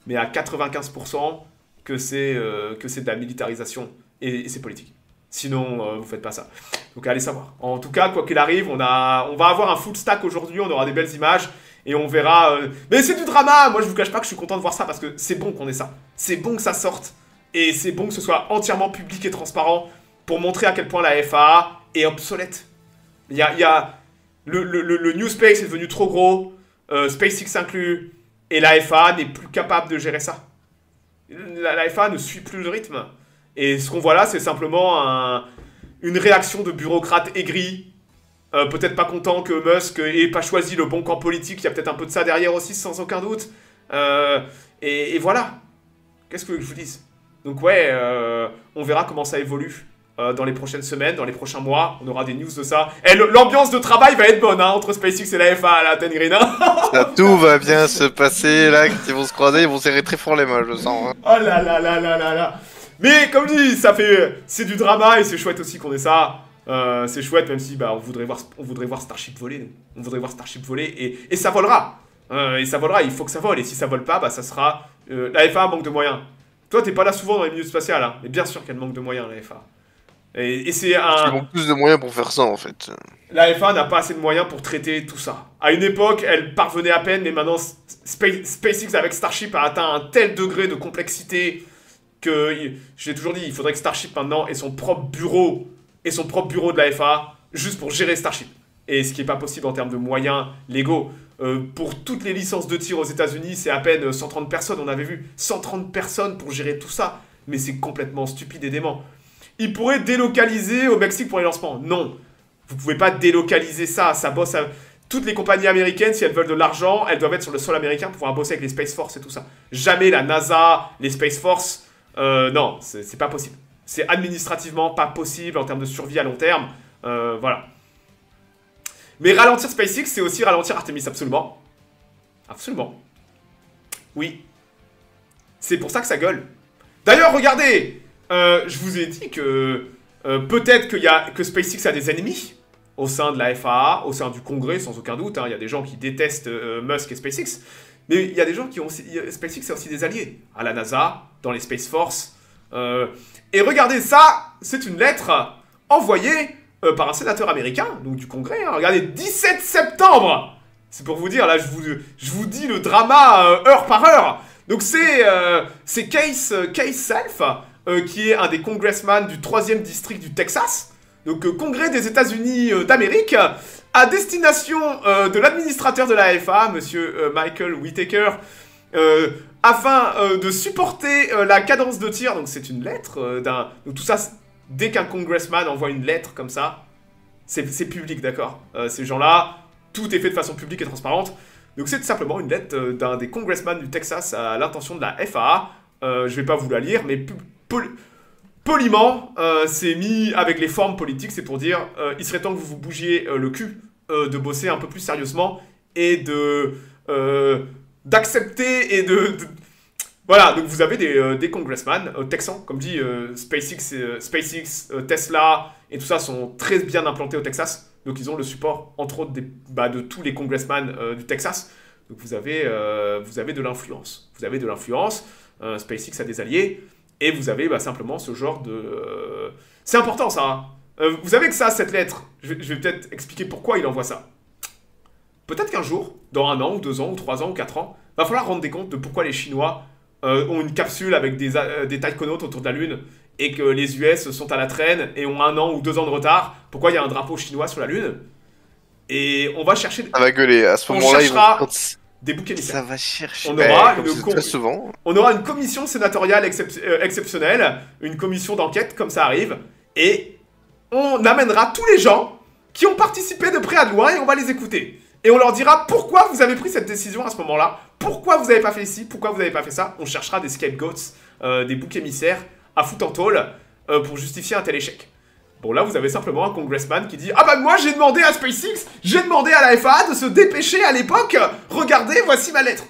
Speaker 1: Mais à 95% que c'est de la militarisation. Et c'est politique. Sinon, vous faites pas ça. Donc allez savoir. En tout cas, quoi qu'il arrive, on va avoir un full stack aujourd'hui. On aura des belles images. Et on verra... Mais c'est du drama. Moi, je vous cache pas que je suis content de voir ça parce que c'est bon qu'on ait ça. C'est bon que ça sorte. Et c'est bon que ce soit entièrement public et transparent pour montrer à quel point la FAA est obsolète. Le New Space est devenu trop gros, SpaceX inclus, et la FAA n'est plus capable de gérer ça. La FAA ne suit plus le rythme. Et ce qu'on voit là, c'est simplement une réaction de bureaucrates aigris. Peut-être pas content que Musk ait pas choisi le bon camp politique. Il y a peut-être un peu de ça derrière aussi, sans aucun doute. Et voilà. Qu'est-ce que je vous dise? Donc ouais, on verra comment ça évolue dans les prochaines semaines, dans les prochains mois. On aura des news de ça. Et l'ambiance de travail va être bonne hein, entre SpaceX et la FAA, la Ten Green. Hein.
Speaker 2: Tout va bien se passer là. Quand ils vont se croiser, ils vont serrer très fort les mains, je sens. Hein.
Speaker 1: Oh là là là là là là. Mais comme dit, c'est du drama et c'est chouette aussi qu'on ait ça. C'est chouette, même si on voudrait voir Starship voler. On voudrait voir Starship voler et ça volera. Et ça volera, il faut que ça vole. Et si ça vole pas, ça sera... la FAA manque de moyens. Toi, t'es pas là souvent dans les milieux spatiales, hein. Mais bien sûr qu'elle manque de moyens, la FAA. Et c'est un...
Speaker 2: Ils manquent plus de moyens pour faire ça, en fait.
Speaker 1: La FAA n'a pas assez de moyens pour traiter tout ça. À une époque, elle parvenait à peine, mais maintenant, SpaceX avec Starship a atteint un tel degré de complexité que, je l'ai toujours dit, il faudrait que Starship maintenant ait son propre bureau de la FAA, juste pour gérer Starship. Et ce qui n'est pas possible en termes de moyens légaux. Pour toutes les licences de tir aux États-Unis, c'est à peine 130 personnes, on avait vu. 130 personnes pour gérer tout ça. Mais c'est complètement stupide et dément. Ils pourraient délocaliser au Mexique pour les lancements. Non. Vous pouvez pas délocaliser ça. Ça bosse à... Toutes les compagnies américaines, si elles veulent de l'argent, elles doivent être sur le sol américain pour pouvoir bosser avec les Space Force et tout ça. Jamais la NASA, les Space Force... non, c'est pas possible. C'est administrativement pas possible en termes de survie à long terme. Voilà. Mais ralentir SpaceX, c'est aussi ralentir Artemis, absolument. Absolument. Oui. C'est pour ça que ça gueule. D'ailleurs, regardez, je vous ai dit que peut-être que SpaceX a des ennemis au sein de la FAA, au sein du Congrès, sans aucun doute. Hein. Il y a des gens qui détestent Musk et SpaceX. Mais il y a des gens qui ont... SpaceX a aussi des alliés. À la NASA, dans les Space Force. Et regardez ça, c'est une lettre envoyée... par un sénateur américain, donc du Congrès, hein. Regardez, 17 septembre. C'est pour vous dire, là, je vous dis le drama heure par heure. Donc c'est Case Self, qui est un des congressmen du 3e district du Texas, donc Congrès des États-Unis d'Amérique, à destination de l'administrateur de la FAA, monsieur Michael Whitaker, afin de supporter la cadence de tir. Donc c'est une lettre donc tout ça, dès qu'un congressman envoie une lettre comme ça, c'est public, d'accord. Ces gens-là, tout est fait de façon publique et transparente. Donc c'est simplement une lettre d'un des congressmen du Texas à l'intention de la FAA. Je vais pas vous la lire, mais poliment, c'est mis avec les formes politiques. C'est pour dire, il serait temps que vous vous bougiez le cul, de bosser un peu plus sérieusement et d'accepter et Voilà, donc vous avez des congressmen texans, comme dit SpaceX, Tesla et tout ça sont très bien implantés au Texas. Donc ils ont le support, entre autres, de tous les congressmen du Texas. Donc vous avez de l'influence. Vous avez de l'influence, SpaceX a des alliés, et vous avez simplement ce genre de... C'est important ça, hein. Vous savez que ça, cette lettre, je vais peut-être expliquer pourquoi il envoie ça. Peut-être qu'un jour, dans 1 an, ou 2 ans, ou 3 ans, ou 4 ans, va falloir rendre des comptes de pourquoi les Chinois ont une capsule avec des taïkonautes autour de la Lune, et que les US sont à la traîne et ont 1 an ou 2 ans de retard. Pourquoi il y a un drapeau chinois sur la Lune? Et on va chercher...
Speaker 2: Ça va gueuler, à ce moment-là,
Speaker 1: ils vont... des boucs émissaires.
Speaker 2: Ça va chercher.
Speaker 1: On aura une commission sénatoriale exceptionnelle, une commission d'enquête, comme ça arrive, et on amènera tous les gens qui ont participé de près à de loin et on va les écouter. Et on leur dira pourquoi vous avez pris cette décision à ce moment-là, pourquoi vous n'avez pas fait ici, pourquoi vous n'avez pas fait ça. On cherchera des scapegoats, des boucs émissaires à foutre en tôle pour justifier un tel échec. Bon, là, vous avez simplement un congressman qui dit « Ah bah moi, j'ai demandé à SpaceX, j'ai demandé à la FAA de se dépêcher à l'époque. Regardez, voici ma lettre. »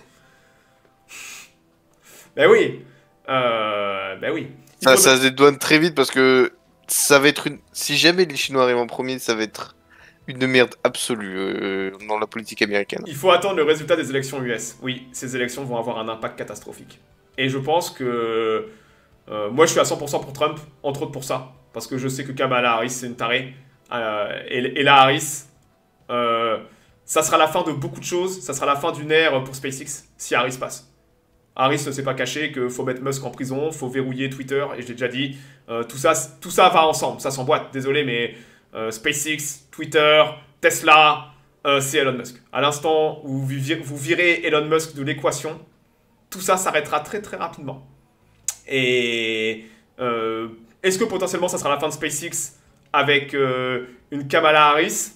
Speaker 1: Ben oui. Ben oui.
Speaker 2: Ça se dédouane très vite parce que ça va être une... Si jamais les Chinois arrivent en premier, ça va être une merde absolue dans la politique américaine.
Speaker 1: Il faut attendre le résultat des élections US. Oui, ces élections vont avoir un impact catastrophique. Et je pense que... moi, je suis à 100% pour Trump, entre autres pour ça. Parce que je sais que Kamala Harris, c'est une tarée. Et la Harris, ça sera la fin de beaucoup de choses. Ça sera la fin d'une ère pour SpaceX, si Harris passe. Harris ne s'est pas caché qu'il faut mettre Musk en prison, il faut verrouiller Twitter, et je l'ai déjà dit. Tout ça va ensemble, ça s'emboîte. Désolé, mais SpaceX, Twitter, Tesla, c'est Elon Musk. À l'instant où vous virez Elon Musk de l'équation, tout ça s'arrêtera très très rapidement. Et... est-ce que potentiellement ça sera la fin de SpaceX avec une Kamala Harris?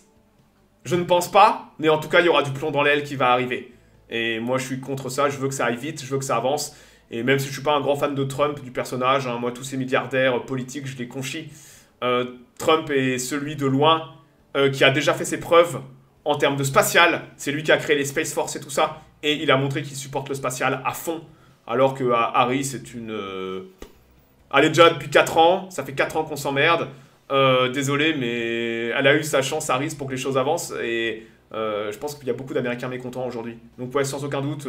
Speaker 1: Je ne pense pas, mais en tout cas il y aura du plomb dans l'aile qui va arriver. Et moi je suis contre ça, je veux que ça aille vite, je veux que ça avance. Et même si je ne suis pas un grand fan de Trump, du personnage, hein, moi tous ces milliardaires politiques, je les conchis. Trump est celui de loin qui a déjà fait ses preuves en termes de spatial. C'est lui qui a créé les Space Force et tout ça. Et il a montré qu'il supporte le spatial à fond. Alors que Harris est une... Elle est déjà depuis 4 ans, ça fait 4 ans qu'on s'emmerde. Désolé, mais elle a eu sa chance, Harris, pour que les choses avancent. Et je pense qu'il y a beaucoup d'Américains mécontents aujourd'hui. Donc ouais, sans aucun doute,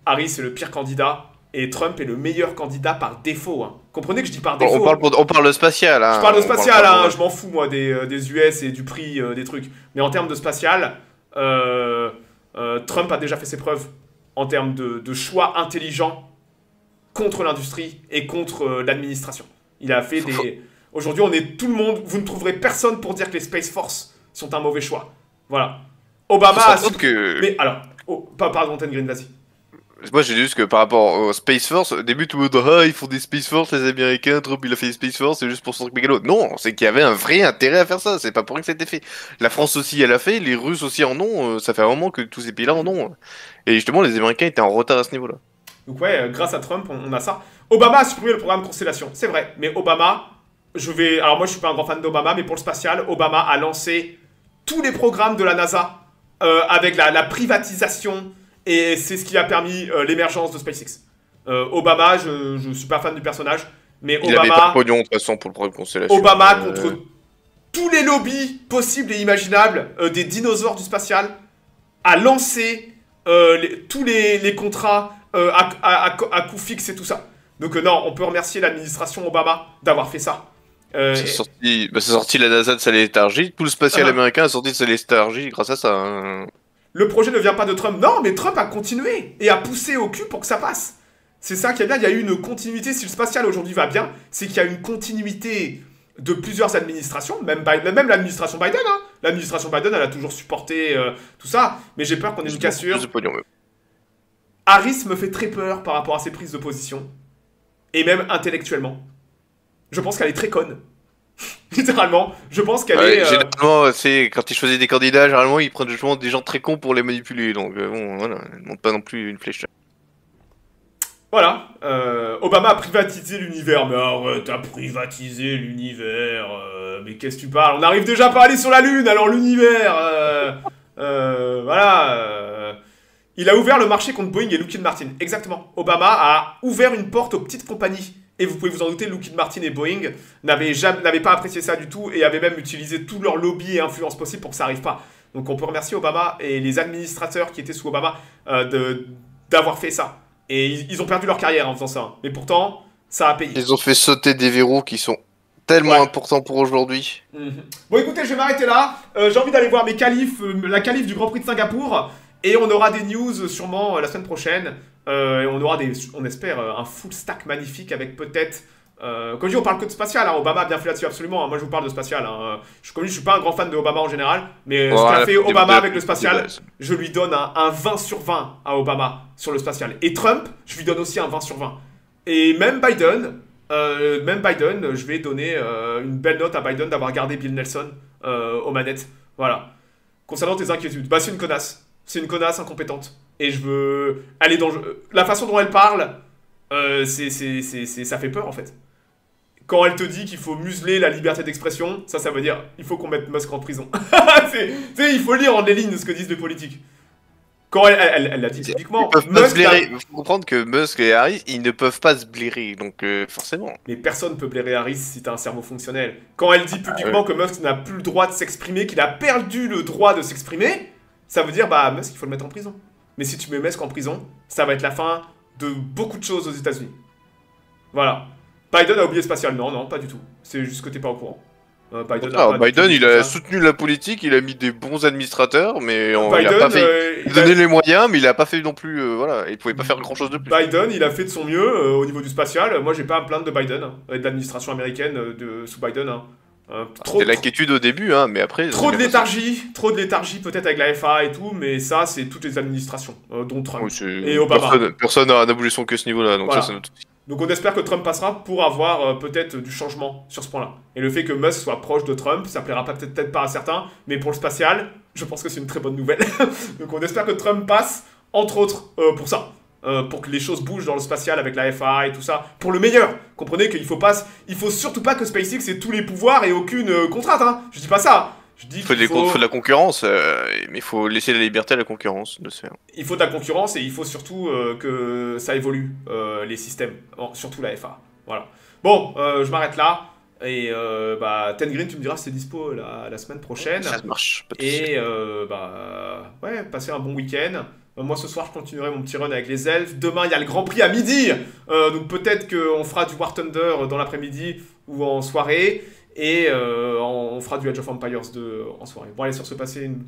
Speaker 1: Harris est le pire candidat. Et Trump est le meilleur candidat par défaut. Hein. Comprenez que je dis par défaut.
Speaker 2: On parle de spatial. Hein.
Speaker 1: Je parle de spatial, hein. Je m'en fous, moi, des US et du prix des trucs. Mais en termes de spatial, Trump a déjà fait ses preuves en termes de choix intelligents contre l'industrie et contre l'administration. Il a fait des... Aujourd'hui, on est tout le monde... Vous ne trouverez personne pour dire que les Space Force sont un mauvais choix. Voilà. Obama a... Mais alors... Oh, pardon, Ten Green, vas-y.
Speaker 2: Moi, j'ai dit juste que par rapport au Space Force, au début, tout le monde dit « Ah, ils font des Space Force, les Américains, Trump, il a fait des Space Force, c'est juste pour son truc mégalo. » Non, c'est qu'il y avait un vrai intérêt à faire ça, c'est pas pour rien que ça a été fait. La France aussi, elle a fait, les Russes aussi en ont, ça fait un moment que tous ces pays-là en ont. Et justement, les Américains étaient en retard à ce niveau-là.
Speaker 1: Donc ouais, grâce à Trump, on a ça. Obama a supprimé le programme Constellation, c'est vrai. Mais Obama, alors moi je suis pas un grand fan d'Obama, mais pour le spatial, Obama a lancé tous les programmes de la NASA avec la privatisation, et c'est ce qui a permis l'émergence de SpaceX. Obama, je suis pas fan du personnage, mais Obama...
Speaker 2: Il avait pas de pognon de toute façon pour le programme Constellation.
Speaker 1: Obama, contre tous les lobbies possibles et imaginables des dinosaures du spatial, a lancé tous les contrats à coût fixe et tout ça. Donc non, on peut remercier l'administration Obama d'avoir fait ça.
Speaker 2: C'est sorti la NASA de sa léthargie, tout le spatial américain a sorti de sa léthargie grâce à ça. Hein.
Speaker 1: Le projet ne vient pas de Trump, non, mais Trump a continué et a poussé au cul pour que ça passe. C'est ça qui est bien, il y a eu une continuité. Si le spatial aujourd'hui va bien, c'est qu'il y a une continuité de plusieurs administrations, même l'administration Biden. Hein. L'administration Biden, elle a toujours supporté tout ça, mais j'ai peur qu'on ait une cassure. Harris me fait très peur par rapport à ses prises de position, et même intellectuellement. Je pense qu'elle est très conne. Littéralement, je pense qu'elle est...
Speaker 2: Généralement, quand ils choisissent des candidats, généralement, ils prennent justement des gens très cons pour les manipuler, donc bon, voilà, ils ne montent pas non plus une flèche.
Speaker 1: Voilà, Obama a privatisé l'univers, mais arrête, t'as privatisé l'univers, mais qu'est-ce que tu parles? On n'arrive déjà pas à aller sur la Lune, alors l'univers, voilà, il a ouvert le marché contre Boeing et Lockheed Martin, exactement. Obama a ouvert une porte aux petites compagnies, et vous pouvez vous en douter, Lockheed Martin et Boeing n'avaient pas apprécié ça du tout, et avaient même utilisé tout leur lobby et influence possible pour que ça arrive pas. Donc on peut remercier Obama et les administrateurs qui étaient sous Obama d'avoir fait ça. Et ils ont perdu leur carrière en faisant ça. Mais pourtant, ça a payé.
Speaker 2: Ils ont fait sauter des verrous qui sont tellement importants pour aujourd'hui.
Speaker 1: Bon, écoutez, je vais m'arrêter là. J'ai envie d'aller voir mes qualifs, la qualif du Grand Prix de Singapour. Et on aura des news sûrement la semaine prochaine. Et on aura on espère, un full stack magnifique avec peut-être... comme je dis, on parle que de spatial. Hein. Obama a bien fait là-dessus, absolument. Hein. Moi, je vous parle de spatial. Hein. Comme je suis pas un grand fan de Obama en général. Mais ce qu'a fait Obama avec le spatial, je lui donne un 20 sur 20 à Obama sur le spatial. Et Trump, je lui donne aussi un 20 sur 20. Et même Biden, je vais donner une belle note à Biden d'avoir gardé Bill Nelson aux manettes. Voilà. Concernant tes inquiétudes, bah c'est une connasse. C'est une connasse incompétente. Et je veux aller dans... La façon dont elle parle, ça fait peur en fait. Quand elle te dit qu'il faut museler la liberté d'expression, ça veut dire il faut qu'on mette Musk en prison. Il faut lire en les lignes ce que disent les politiques. Quand elle l'a dit publiquement.
Speaker 2: Il faut comprendre que Musk et Harris, ils ne peuvent pas se blairer, donc forcément.
Speaker 1: Mais personne ne peut blairer Harris si t'as un cerveau fonctionnel. Quand elle dit publiquement que Musk n'a plus le droit de s'exprimer, qu'il a perdu le droit de s'exprimer, ça veut dire bah Musk il faut le mettre en prison. Mais si tu mets Musk en prison, ça va être la fin de beaucoup de choses aux États-Unis. Voilà. Biden a oublié le spatial. Non, non, pas du tout. C'est juste que t'es pas au courant.
Speaker 2: Biden, il a soutenu la politique, il a mis des bons administrateurs, mais il a pas fait. Il a donné les moyens, mais il a pas fait non plus. Voilà, il pouvait pas faire grand chose de plus.
Speaker 1: Biden, il a fait de son mieux au niveau du spatial. Moi, j'ai pas à me plaindre de Biden, et de l'administration américaine sous Biden.
Speaker 2: C'était l'inquiétude au début, hein, mais après.
Speaker 1: Trop de léthargie peut-être avec la FAA et tout, mais ça, c'est toutes les administrations, dont Trump et Obama.
Speaker 2: Personne n'a bougé son queue à ce niveau-là, donc voilà. Ça, c'est notre souci.
Speaker 1: Donc on espère que Trump passera pour avoir peut-être du changement sur ce point-là. Et le fait que Musk soit proche de Trump, ça plaira peut-être pas à certains, mais pour le spatial, je pense que c'est une très bonne nouvelle. Donc on espère que Trump passe, entre autres, pour ça. Pour que les choses bougent dans le spatial avec la FAA et tout ça, pour le meilleur. Comprenez qu'il faut surtout pas que SpaceX ait tous les pouvoirs et aucune contrainte, hein. Je dis pas ça. Je dis
Speaker 2: qu'il faut de la concurrence, mais il faut laisser la liberté à la concurrence de se faire.
Speaker 1: Il faut de la concurrence et il faut surtout que ça évolue, les systèmes, surtout la FAA. Voilà. Bon, je m'arrête là. Et Ten Green, tu me diras si c'est dispo la semaine prochaine.
Speaker 2: Ça marche.
Speaker 1: Et ouais, passez un bon week-end. Moi ce soir je continuerai mon petit run avec les elfes. Demain il y a le Grand Prix à midi. Donc peut-être qu'on fera du War Thunder dans l'après-midi ou en soirée. Et on fera du Age of Empires 2 en soirée. Bon allez, sur ce, passer une